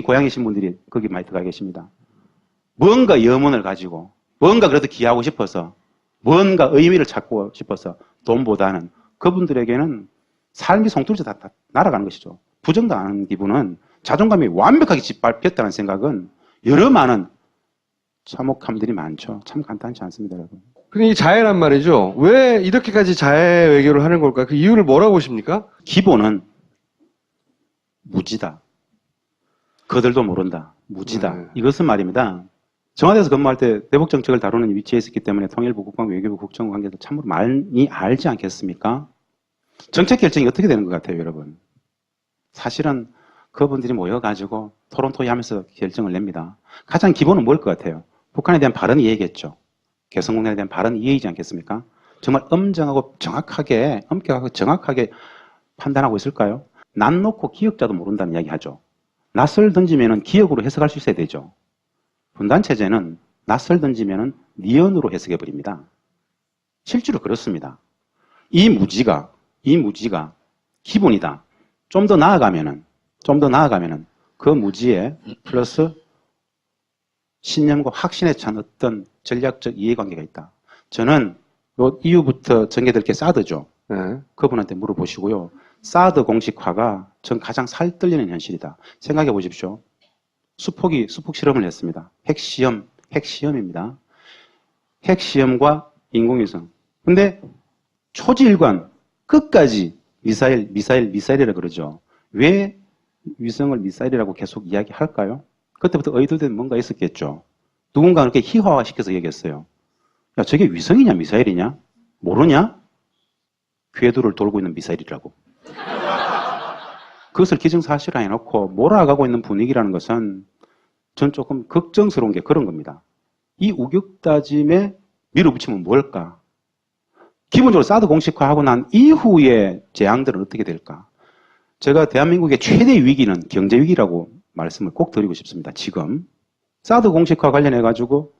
고향이신 분들이 거기 많이 들어가 계십니다. 뭔가 염원을 가지고 뭔가 그래도 기하고 싶어서 뭔가 의미를 찾고 싶어서 돈보다는 그분들에게는 삶이 송두리째 다 날아가는 것이죠. 부정당하는 기분은 자존감이 완벽하게 짓밟혔다는 생각은 여러 많은 참혹함들이 많죠. 참 간단치 않습니다, 여러분. 근데 이 자해란 말이죠. 왜 이렇게까지 자해 외교를 하는 걸까? 그 이유를 뭐라고 보십니까? 기본은 무지다. 그들도 모른다. 무지다. 이것은 말입니다. 청와대에서 근무할 때 대북 정책을 다루는 위치에 있었기 때문에 통일부, 국방부, 외교부, 국정부 관계에서 참으로 많이 알지 않겠습니까? 정책 결정이 어떻게 되는 것 같아요, 여러분? 사실은 그분들이 모여가지고 토론토의 하면서 결정을 냅니다. 가장 기본은 뭘 것 같아요? 북한에 대한 발언 이해겠죠. 개성공단에 대한 발언 이해이지 않겠습니까? 정말 엄정하고 정확하게, 엄격하고 정확하게 판단하고 있을까요? 난 놓고 기억자도 모른다는 이야기 하죠. 낯을 던지면은 기억으로 해석할 수 있어야 되죠. 분단체제는 낯을 던지면은 니언으로 해석해 버립니다. 실제로 그렇습니다. 이 무지가 기본이다. 좀 더 나아가면은 그 무지에 플러스 신념과 확신에 찬 어떤 전략적 이해관계가 있다. 저는 요 이후부터 전개될 게 사드죠. 네. 그분한테 물어보시고요. 사드 공식화가 전 가장 살떨리는 현실이다. 생각해 보십시오. 수폭 실험을 했습니다. 핵시험입니다. 핵시험과 인공위성. 근데 초지일관 끝까지 미사일이라 그러죠. 왜 위성을 미사일이라고 계속 이야기할까요? 그때부터 의도된 뭔가 있었겠죠. 누군가 그렇게 희화화시켜서 얘기했어요. 야, 저게 위성이냐 미사일이냐? 모르냐? 궤도를 돌고 있는 미사일이라고. 그것을 기정사실화 해놓고 몰아가고 있는 분위기라는 것은 전 조금 걱정스러운 게 그런 겁니다. 이 우격다짐에 밀어붙이면 뭘까? 기본적으로 사드 공식화하고 난 이후의 재앙들은 어떻게 될까? 제가 대한민국의 최대 위기는 경제 위기라고 말씀을 꼭 드리고 싶습니다. 지금 사드 공식화 관련해가지고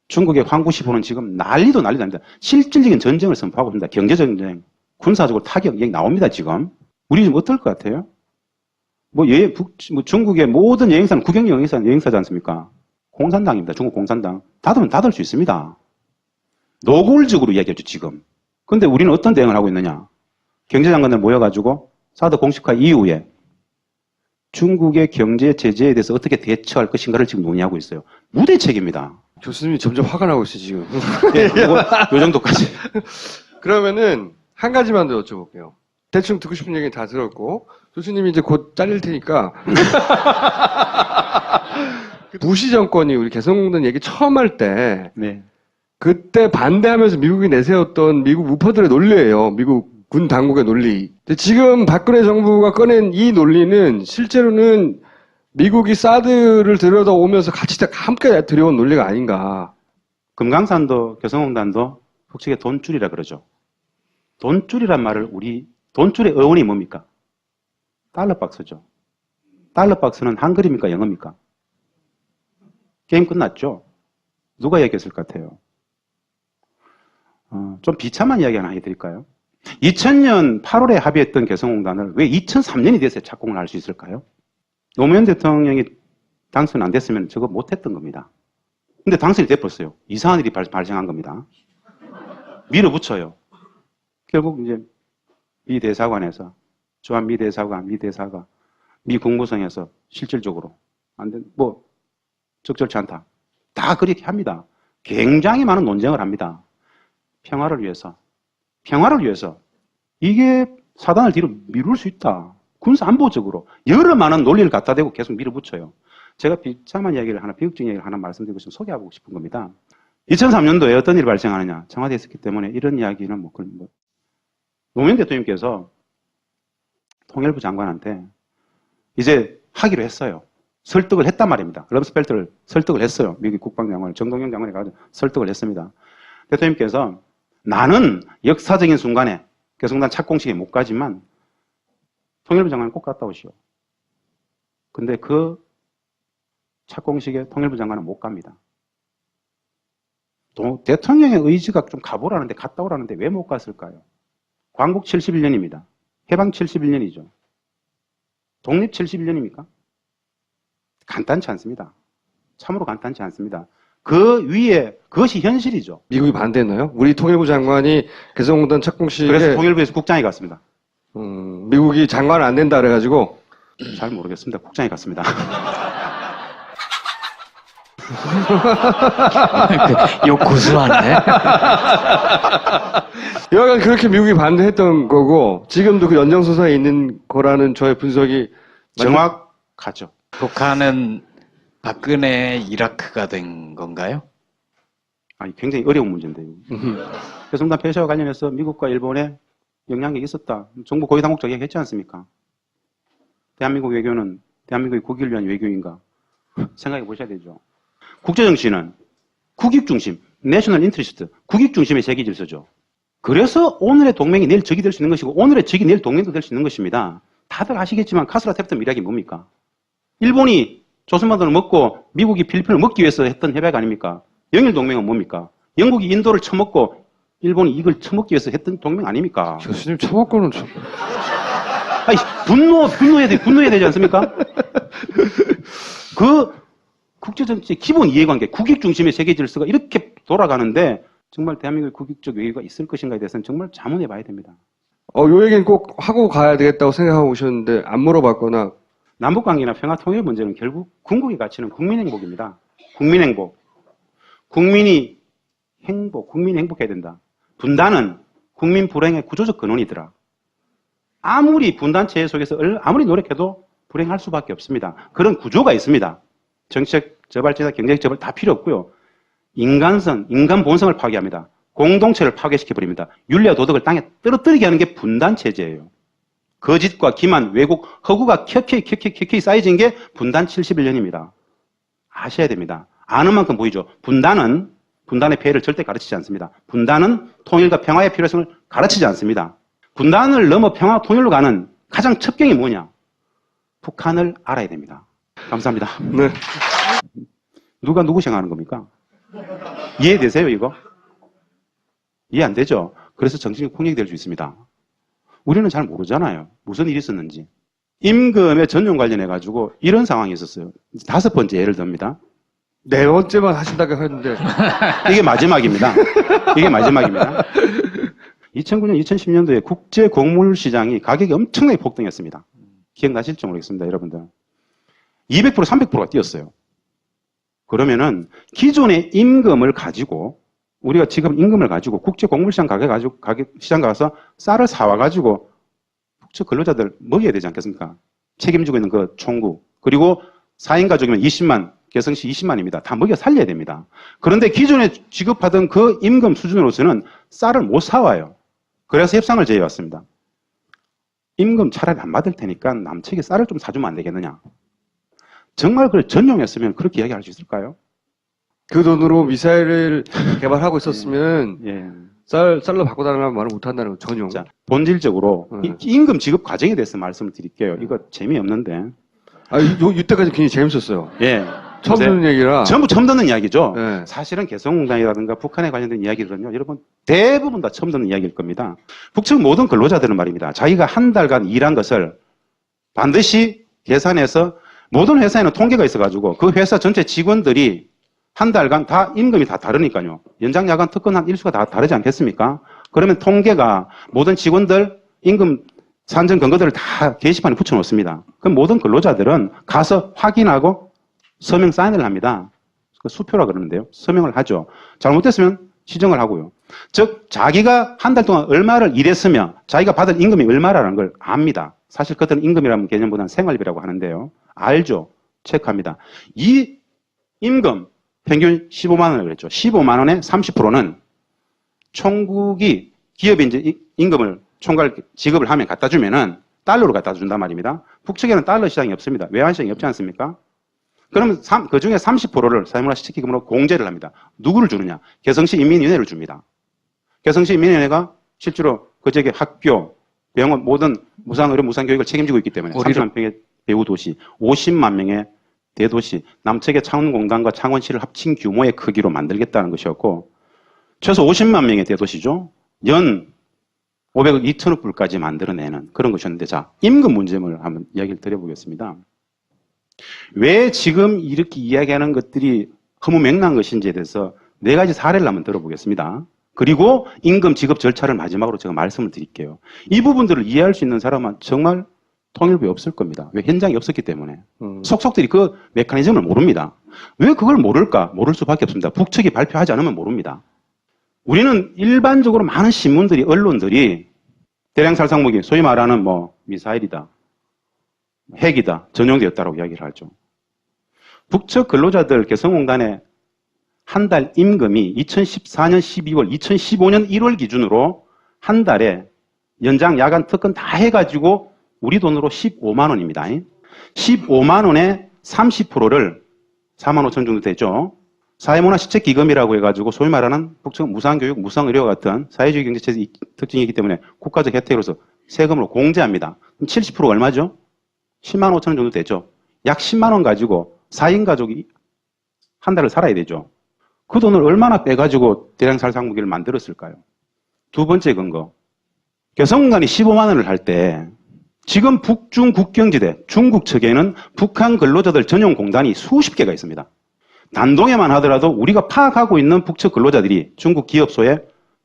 중국의 황구시보는 지금 난리도 아닙니다. 실질적인 전쟁을 선포하고 있습니다. 경제전쟁, 군사적으로 타격 얘기 나옵니다. 지금 우리 지금 어떨 것 같아요? 중국의 모든 여행사는 국영 여행사지 않습니까? 공산당입니다. 중국 공산당. 닫으면 닫을 수 있습니다. 노골적으로 이야기하죠, 지금. 근데 우리는 어떤 대응을 하고 있느냐? 경제장관들 모여가지고 사드 공식화 이후에 중국의 경제 제재에 대해서 어떻게 대처할 것인가를 지금 논의하고 있어요. 무대책입니다. 교수님이 점점 화가 나고 있어요, 지금. 네, 요 정도까지. 그러면은 한 가지만 더 여쭤볼게요. 대충 듣고 싶은 얘기는 다 들었고 교수님이 이제 곧 잘릴 테니까 부시 정권이 우리 개성공단 얘기 처음 할 때 네. 그때 반대하면서 미국이 내세웠던 미국 우퍼들의 논리예요. 미국 군 당국의 논리. 근데 지금 박근혜 정부가 꺼낸 이 논리는 실제로는 미국이 사드를 들여다오면서 같이 함께 들여온 논리가 아닌가. 금강산도 개성공단도 북측에 돈줄이라 그러죠. 돈줄이란 말을 돈줄의 어원이 뭡니까? 달러박스죠. 달러박스는 한글입니까? 영어입니까? 게임 끝났죠? 누가 얘기했을 것 같아요? 좀 비참한 이야기 하나 해드릴까요? 2000년 8월에 합의했던 개성공단을 왜 2003년이 돼서 착공을 할 수 있을까요? 노무현 대통령이 당선 안 됐으면 저거 못했던 겁니다. 근데 당선이 돼버렸어요. 이상한 일이 발생한 겁니다. 밀어붙여요. 결국 이제 이 대사관에서 주한 미 대사가 미 국무성에서 실질적으로 안 된, 뭐 적절치 않다. 다 그렇게 합니다. 굉장히 많은 논쟁을 합니다. 평화를 위해서. 이게 사단을 뒤로 미룰 수 있다. 군사 안보적으로 여러 많은 논리를 갖다 대고 계속 밀어붙여요. 제가 비참한 이야기를 하나, 비극적 이야기를 하나 말씀드리고 좀 소개하고 싶은 겁니다. 2003년도에 어떤 일이 발생하느냐. 청와대에 있었기 때문에 이런 이야기는 노무현 대통령께서 통일부 장관한테 이제 하기로 했어요. 설득을 했단 말입니다. 럼스펠트를 설득을 했어요. 미국 국방장관을 정동영 장관이 가지고 설득을 했습니다. 대통령께서 나는 역사적인 순간에 개성단 착공식에 못 가지만 통일부 장관은 꼭 갔다 오시오. 근데 그 착공식에 통일부 장관은 못 갑니다. 대통령의 의지가 좀 가보라는데 갔다 오라는데 왜 못 갔을까요? 광국 71년입니다. 해방 71년이죠. 독립 71년입니까? 간단치 않습니다. 참으로 간단치 않습니다. 그 위에 그것이 현실이죠. 미국이 반대했나요? 우리 통일부 장관이 개성공단 착공식에 그래서 통일부에서 국장이 갔습니다. 미국이 장관 안 된다 그래가지고 잘 모르겠습니다. 국장이 갔습니다. 욕 고수하네. 여하간 그렇게 미국이 반대했던 거고 지금도 그 연장선상에 있는 거라는 저의 분석이 정확하죠. 북한은 박근혜 이라크가 된 건가요? 아니, 굉장히 어려운 문제인데요. 개성단 폐쇄와 관련해서 미국과 일본의 영향력이 있었다. 정부 고위 당국자 얘기했지 않습니까? 대한민국 외교는 대한민국의 국익을 위한 외교인가? 생각해 보셔야 되죠. 국제정치는 국익 중심, 내셔널 인트리스트, 국익 중심의 세계 질서죠. 그래서 오늘의 동맹이 내일 적이 될 수 있는 것이고 오늘의 적이 내일 동맹도 될 수 있는 것입니다. 다들 아시겠지만 카스라 탭트 밀약이 뭡니까? 일본이 조선반도를 먹고 미국이 필리핀을 먹기 위해서 했던 협약 아닙니까? 영일 동맹은 뭡니까? 영국이 인도를 처먹고 일본이 이걸 처먹기 위해서 했던 동맹 아닙니까? 교수님 처먹고는 좀 아니, 분노해야 되지 않습니까? 그 국제정치의 기본 이해관계, 국익 중심의 세계 질서가 이렇게 돌아가는데 정말 대한민국의 국익적 외교가 있을 것인가에 대해서는 정말 자문해 봐야 됩니다. 요 얘기는 꼭 하고 가야 되겠다고 생각하고 오셨는데 안 물어봤거나 남북관계나 평화 통일 문제는 결국 궁극의 가치는 국민 행복입니다. 국민 행복. 국민이 행복해야 된다. 분단은 국민 불행의 구조적 근원이더라. 아무리 분단체제 속에서 아무리 노력해도 불행할 수밖에 없습니다. 그런 구조가 있습니다. 정치적 저발제나 경제적 저발 다 필요 없고요. 인간성, 인간 본성을 파괴합니다. 공동체를 파괴시켜버립니다. 윤리와 도덕을 땅에 떨어뜨리게 하는 게 분단체제예요. 거짓과 기만, 왜곡, 허구가 켜켜이 쌓여진 게 분단 71년입니다. 아셔야 됩니다. 아는 만큼 보이죠. 분단의 폐해를 절대 가르치지 않습니다. 분단은 통일과 평화의 필요성을 가르치지 않습니다. 분단을 넘어 평화 통일로 가는 가장 첩경이 뭐냐? 북한을 알아야 됩니다. 감사합니다. 네. 누가 누구 생각하는 겁니까? 이해되세요, 이거? 이해 안 되죠? 그래서 정치적 폭력이 될 수 있습니다. 우리는 잘 모르잖아요. 무슨 일이 있었는지. 임금의 전용 관련해가지고 이런 상황이 있었어요. 5번째 예를 듭니다. 4번째만 하신다고 했는데 이게 마지막입니다. 2009년, 2010년도에 국제 곡물 시장이 가격이 엄청나게 폭등했습니다. 기억나실지 모르겠습니다, 여러분들. 200%, 300%가 뛰었어요. 그러면은 기존의 임금을 가지고 우리가 지금 임금을 가지고 국제 곡물시장 시장 가서 쌀을 사와가지고 국제 근로자들 먹여야 되지 않겠습니까? 책임지고 있는 그 총국. 그리고 4인 가족이면 20만, 개성시 20만입니다. 다 먹여 살려야 됩니다. 그런데 기존에 지급하던 그 임금 수준으로서는 쌀을 못 사와요. 그래서 협상을 제의해왔습니다. 임금 차라리 안 받을 테니까 남측에 쌀을 좀 사주면 안 되겠느냐. 정말 그걸 전용했으면 그렇게 이야기할 수 있을까요? 그 돈으로 미사일을 개발하고 있었으면 예. 쌀로 바꿔달라는 말을 못한다는 거 전혀. 자, 본질적으로 임금 지급 과정에 대해서 말씀을 드릴게요. 이거 재미없는데. 이때까지 굉장히 재밌었어요. 예. 처음 듣는 얘기라. 전부 처음 듣는 이야기죠. 네. 사실은 개성공단이라든가 북한에 관련된 이야기들은요, 여러분 대부분 다 처음 듣는 이야기일 겁니다. 북측 모든 근로자들은 말입니다. 자기가 한 달간 일한 것을 반드시 계산해서 모든 회사에는 통계가 있어가지고 그 회사 전체 직원들이 한 달간 다 임금이 다 다르니까요. 연장, 야간, 특근한 일수가 다 다르지 않겠습니까? 그러면 통계가 모든 직원들 임금 산정 근거들을 다 게시판에 붙여놓습니다. 그럼 모든 근로자들은 가서 확인하고 서명 사인을 합니다. 그 수표라 그러는데요. 서명을 하죠. 잘못됐으면 시정을 하고요. 즉 자기가 한 달 동안 얼마를 일했으며 자기가 받은 임금이 얼마라는 걸 압니다. 사실 그들은 임금이라는 개념보다는 생활비라고 하는데요. 알죠. 체크합니다. 이 임금 평균 15만 원을 그랬죠. 15만 원의 30%는 총국이 기업이 이제 임금을 총괄 지급을 하면 갖다 주면은 달러로 갖다 준단 말입니다. 북측에는 달러 시장이 없습니다. 외환 시장이 없지 않습니까? 그러면 그 중에 30%를 사회문화시책기금으로 공제를 합니다. 누구를 주느냐? 개성시 인민위원회를 줍니다. 개성시 인민위원회가 실제로 그 지역의 학교, 병원, 모든 무상의료, 무상교육을 책임지고 있기 때문에 30만 평의 배후 도시, 50만 명의 대도시, 남측의 창원공단과 창원시를 합친 규모의 크기로 만들겠다는 것이었고 최소 50만 명의 대도시죠. 연 500억 2천억 불까지 만들어내는 그런 것이었는데 자, 임금 문제를 한번 이야기를 드려보겠습니다. 왜 지금 이렇게 이야기하는 것들이 허무맹랑한 것인지에 대해서 네 가지 사례를 한번 들어보겠습니다. 그리고 임금 지급 절차를 마지막으로 제가 말씀을 드릴게요. 이 부분들을 이해할 수 있는 사람은 정말 통일부에 없을 겁니다. 왜? 현장이 없었기 때문에. 속속들이 그 메커니즘을 모릅니다. 왜 그걸 모를까? 모를 수밖에 없습니다. 북측이 발표하지 않으면 모릅니다. 우리는 일반적으로 많은 신문들이, 언론들이 대량살상무기, 소위 말하는 미사일이다, 핵이다, 전용되었다라고 이야기를 하죠. 북측 근로자들 개성공단의 한 달 임금이 2014년 12월, 2015년 1월 기준으로 한 달에 연장, 야간, 특근 다 해가지고 우리 돈으로 15만 원입니다. 15만 원의 30%를 4만 5천 정도 되죠. 사회문화시책기금이라고 해가지고 소위 말하는 북측 무상교육, 무상의료와 같은 사회주의 경제체제의 특징이기 때문에 국가적 혜택으로서 세금으로 공제합니다. 그럼 70%가 얼마죠? 10만 5천 원 정도 되죠. 약 10만 원 가지고 4인 가족이 한 달을 살아야 되죠. 그 돈을 얼마나 빼가지고 대량살상무기를 만들었을까요? 두 번째 근거. 개성공단이 15만 원을 할 때 지금 북중 국경지대 중국 측에는 북한 근로자들 전용 공단이 수십 개가 있습니다. 단동에만 하더라도 우리가 파악하고 있는 북측 근로자들이 중국 기업소에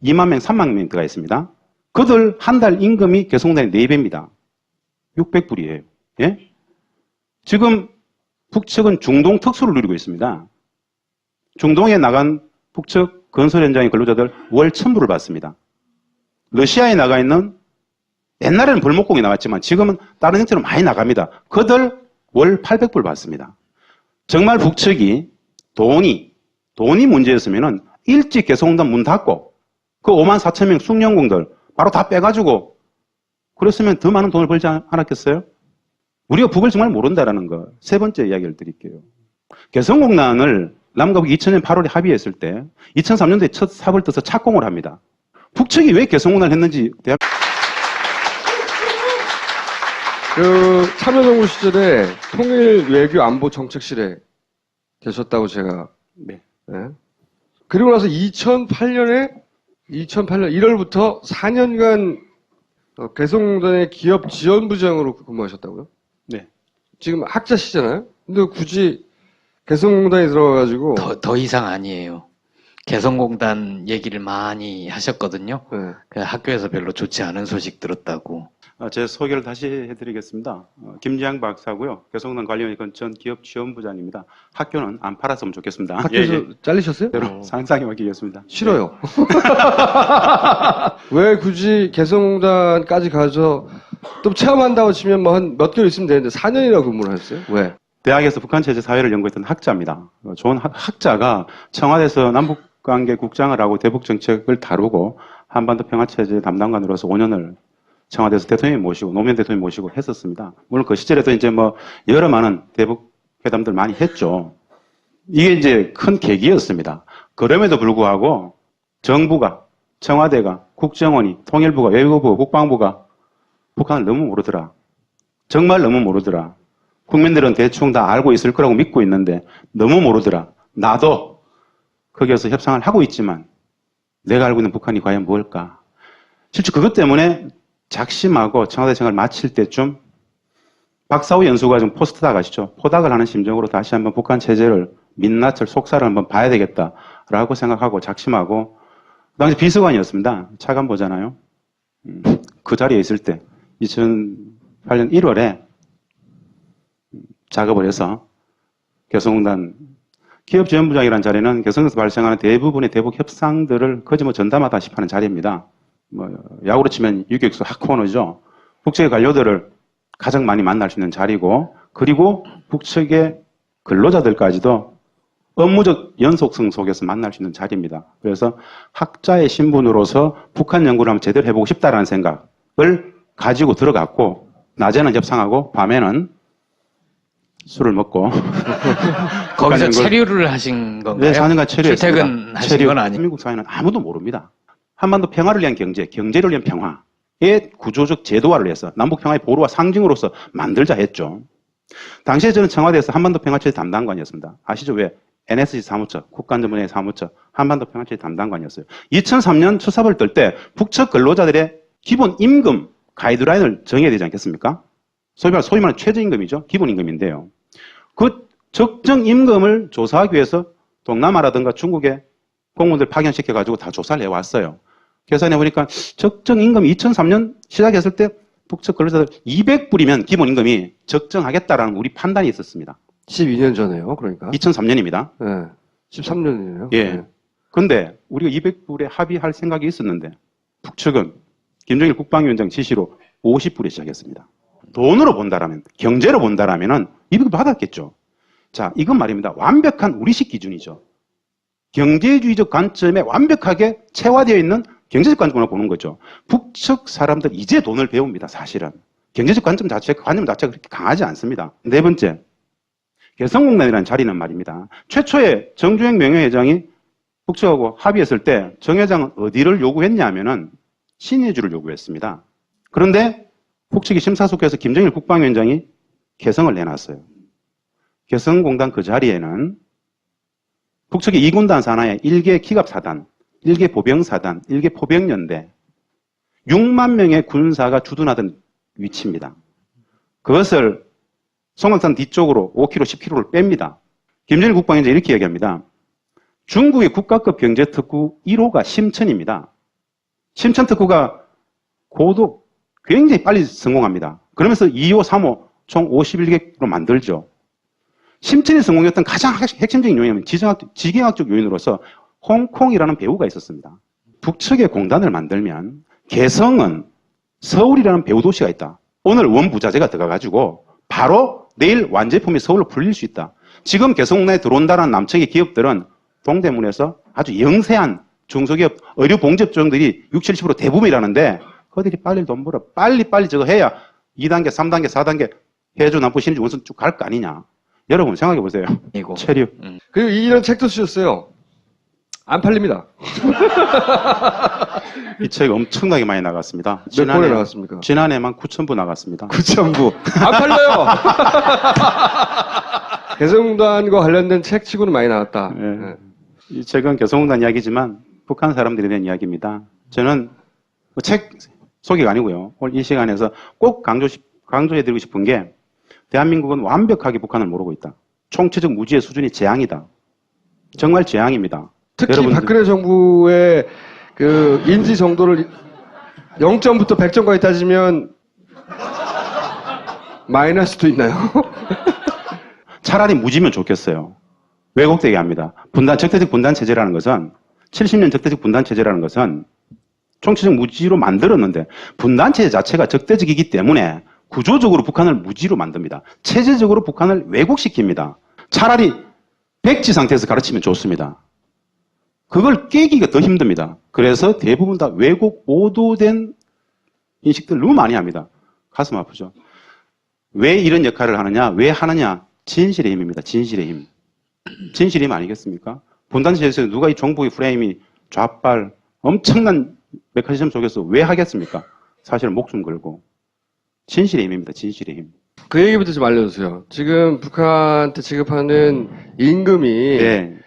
2만 명, 3만 명 들어가 있습니다. 그들 한 달 임금이 개성공단의 4배입니다. 600불이에요. 예? 지금 북측은 중동 특수를 누리고 있습니다. 중동에 나간 북측 건설 현장의 근로자들 월 1,000불을 받습니다. 러시아에 나가 있는 옛날에는 벌목공이 나왔지만 지금은 다른 형태로 많이 나갑니다. 그들 월 800불 받습니다. 정말 북측이 돈이 문제였으면은 일찍 개성공단 문 닫고 그 5만 4천 명 숙련공들 바로 다 빼가지고 그랬으면 더 많은 돈을 벌지 않았겠어요? 우리가 북을 정말 모른다라는 거. 세 번째 이야기를 드릴게요. 개성공단을 남과북이 2000년 8월에 합의했을 때 2003년도에 첫 삽을 떠서 착공을 합니다. 북측이 왜 개성공단을 했는지 그 참여정부 시절에 통일외교안보정책실에 계셨다고 제가. 네. 네. 그리고 나서 2008년 1월부터 4년간 개성공단의 기업 지원부장으로 근무하셨다고요? 네. 지금 학자시잖아요? 근데 굳이 개성공단에 들어가가지고. 더 이상 아니에요. 개성공단 얘기를 많이 하셨거든요. 네. 그 학교에서 별로 좋지 않은 소식 들었다고. 제 소개를 다시 해드리겠습니다. 김지향 박사고요. 개성공단 관리원회 전 기업 지원부장입니다. 학교는 안 팔았으면 좋겠습니다. 학교에서 잘리셨어요? 상상에 맡기겠습니다. 싫어요. 왜 굳이 개성공단까지 가서 또 체험한다고 치면 뭐 한 몇 개월 있으면 되는데 4년이나 근무를 하셨어요? 왜? 대학에서 북한체제 사회를 연구했던 학자입니다. 좋은 학자가 청와대에서 남북관계국장을 하고 대북정책을 다루고 한반도 평화체제 담당관으로서 5년을 청와대에서 대통령 모시고 노무현 대통령 모시고 했었습니다. 물론 그 시절에도 이제 여러 많은 대북 회담들 많이 했죠. 이게 이제 큰 계기였습니다. 그럼에도 불구하고 정부가, 청와대가, 국정원이, 통일부가, 외교부가, 국방부가 북한을 너무 모르더라. 정말 너무 모르더라. 국민들은 대충 다 알고 있을 거라고 믿고 있는데 너무 모르더라. 나도 거기에서 협상을 하고 있지만 내가 알고 있는 북한이 과연 뭘까? 실제 그것 때문에 작심하고 청와대 생활을 마칠 때쯤 박사후 연수과정 포스트닥 아시죠? 포닥을 하는 심정으로 다시 한번 북한 체제를 민낯을 속살을 한번 봐야 되겠다라고 생각하고 작심하고 그 당시 비서관이었습니다. 차관 보잖아요. 그 자리에 있을 때 2008년 1월에 작업을 해서 개성공단 기업지원부장이라는 자리는 개성에서 발생하는 대부분의 대북 협상들을 거의 뭐 전담하다시피 하는 자리입니다. 뭐 야구로 치면 유격수 핫코너죠. 북측의 관료들을 가장 많이 만날 수 있는 자리고, 그리고 북측의 근로자들까지도 업무적 연속성 속에서 만날 수 있는 자리입니다. 그래서 학자의 신분으로서 북한 연구를 한번 제대로 해보고 싶다라는 생각을 가지고 들어갔고, 낮에는 협상하고 밤에는 술을 먹고 거기서 체류를 하신 건가요? 네, 4년간 체류했습니다. 출퇴근하신 건 아니에요? 한민국 사회는 아무도 모릅니다. 한반도 평화를 위한 경제, 경제를 위한 평화의 구조적 제도화를 해서 남북 평화의 보루와 상징으로서 만들자 했죠. 당시에 저는 청와대에서 한반도 평화체제 담당관이었습니다. 아시죠? 왜? NSC 사무처, 국가안전부의 사무처, 한반도 평화체제 담당관이었어요. 2003년 추사벌 뜰 때 북측 근로자들의 기본 임금 가이드라인을 정해야 되지 않겠습니까? 소위 말하는 최저임금이죠. 기본임금인데요. 그 적정 임금을 조사하기 위해서 동남아라든가 중국에 공무원들 파견시켜가지고 다 조사를 해왔어요. 계산해보니까 적정 임금이 2003년 시작했을 때 북측 근로자들 200불이면 기본임금이 적정하겠다라는 우리 판단이 있었습니다. 12년 전에요, 그러니까. 2003년입니다. 네. 13년이네요. 예. 근데 우리가 200불에 합의할 생각이 있었는데 북측은 김정일 국방위원장 지시로 50불에 시작했습니다. 돈으로 본다라면, 경제로 본다라면은 200불 받았겠죠. 자, 이건 말입니다. 완벽한 우리식 기준이죠. 경제주의적 관점에 완벽하게 체화되어 있는 경제적 관점으로 보는 거죠. 북측 사람들 이제 돈을 배웁니다, 사실은. 경제적 관점 자체가 그렇게 강하지 않습니다. 네 번째, 개성공단이라는 자리는 말입니다. 최초에 정주행 명예회장이 북측하고 합의했을 때 정 회장은 어디를 요구했냐 하면은 신의주를 요구했습니다. 그런데 북측이 심사숙고해서 김정일 국방위원장이 개성을 내놨어요. 개성공단 그 자리에는 북측의 2군단 산하에 1개 기갑사단, 1개 보병사단, 1개 포병연대, 6만 명의 군사가 주둔하던 위치입니다. 그것을 송악산 뒤쪽으로 5km, 10km를 뺍니다. 김정일 국방위원장이 이렇게 얘기합니다. 중국의 국가급 경제특구 1호가 심천입니다. 심천특구가 고도 굉장히 빨리 성공합니다. 그러면서 2호, 3호 총 51개로 만들죠. 심천이 성공했던 가장 핵심적인 요인은 지경학적 요인으로서 홍콩이라는 배후가 있었습니다. 북측에 공단을 만들면 개성은 서울이라는 배후 도시가 있다. 오늘 원부자재가 들어가가지고 바로 내일 완제품이 서울로 풀릴 수 있다. 지금 개성공단에 들어온다는 남측의 기업들은 동대문에서 아주 영세한 중소기업 의료봉접종들이 60, 70% 대부분이라는데 그들이 빨리 돈 벌어. 빨리 저거 해야 2단계, 3단계, 4단계 해주 남부 신주 원선 쭉 갈 거 아니냐. 여러분 생각해 보세요. 이거. 체류. 그리고 이런 책도 쓰셨어요. 안 팔립니다. 이 책 엄청나게 많이 나갔습니다. 몇 번에 나갔습니까? 지난해만 9,000부 나갔습니다. 9,000부. 안 팔려요! 개성공단과 관련된 책 치고는 많이 나왔다. 네. 네. 이 책은 개성공단 이야기지만 북한 사람들에 대한 이야기입니다. 저는 책 소개가 아니고요. 오늘 이 시간에서 꼭 강조해드리고 싶은 게 대한민국은 완벽하게 북한을 모르고 있다. 총체적 무지의 수준이 재앙이다. 정말 재앙입니다. 특히 여러분들, 박근혜 정부의 그 인지 정도를 0점부터 100점까지 따지면 마이너스도 있나요? 차라리 무지면 좋겠어요. 왜곡되게 합니다. 적대적 분단 체제라는 것은 70년 적대적 분단 체제라는 것은 총체적 무지로 만들었는데 분단 체제 자체가 적대적이기 때문에 구조적으로 북한을 무지로 만듭니다. 체제적으로 북한을 왜곡시킵니다. 차라리 백지 상태에서 가르치면 좋습니다. 그걸 깨기가 더 힘듭니다. 그래서 대부분 다 왜곡, 오도된 인식들 너무 많이 합니다. 가슴 아프죠. 왜 이런 역할을 하느냐, 왜 하느냐, 진실의 힘입니다. 진실의 힘. 진실의 힘 아니겠습니까? 분단체제에서 누가 이 정부의 프레임이 좌빨, 엄청난 메커니즘 속에서 왜 하겠습니까? 사실은 목숨 걸고. 진실의 힘입니다. 진실의 힘. 그 얘기부터 좀 알려주세요. 지금 북한한테 지급하는 임금이 네.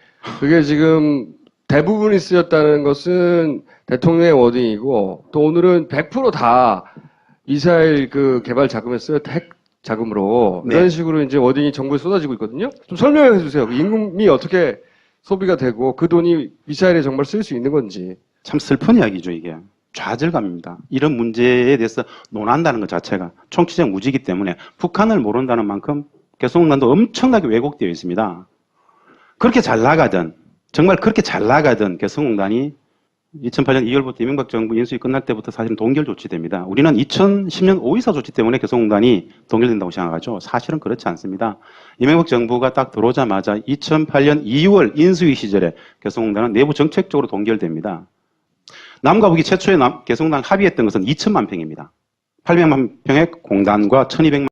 그게 지금 대부분이 쓰였다는 것은 대통령의 워딩이고 또 오늘은 100% 다 미사일 그 개발 자금에 쓰였다 핵 자금으로 네. 이런 식으로 이제 워딩이 정부에 쏟아지고 있거든요. 좀 설명해 주세요. 그 임금이 어떻게 소비가 되고 그 돈이 미사일에 정말 쓸 수 있는 건지. 참 슬픈 이야기죠, 이게. 좌절감입니다. 이런 문제에 대해서 논한다는 것 자체가 총체적 무지이기 때문에 북한을 모른다는 만큼 개성공단도 엄청나게 왜곡되어 있습니다. 그렇게 잘 나가던, 정말 그렇게 잘 나가던 개성공단이 2008년 2월부터 이명박 정부 인수위 끝날 때부터 사실은 동결 조치됩니다. 우리는 2010년 5.24 조치 때문에 개성공단이 동결된다고 생각하죠. 사실은 그렇지 않습니다. 이명박 정부가 딱 들어오자마자 2008년 2월 인수위 시절에 개성공단은 내부 정책적으로 동결됩니다. 남과 북이 최초의 개성공단 합의했던 것은 2천만 평입니다. 800만 평의 공단과 1200만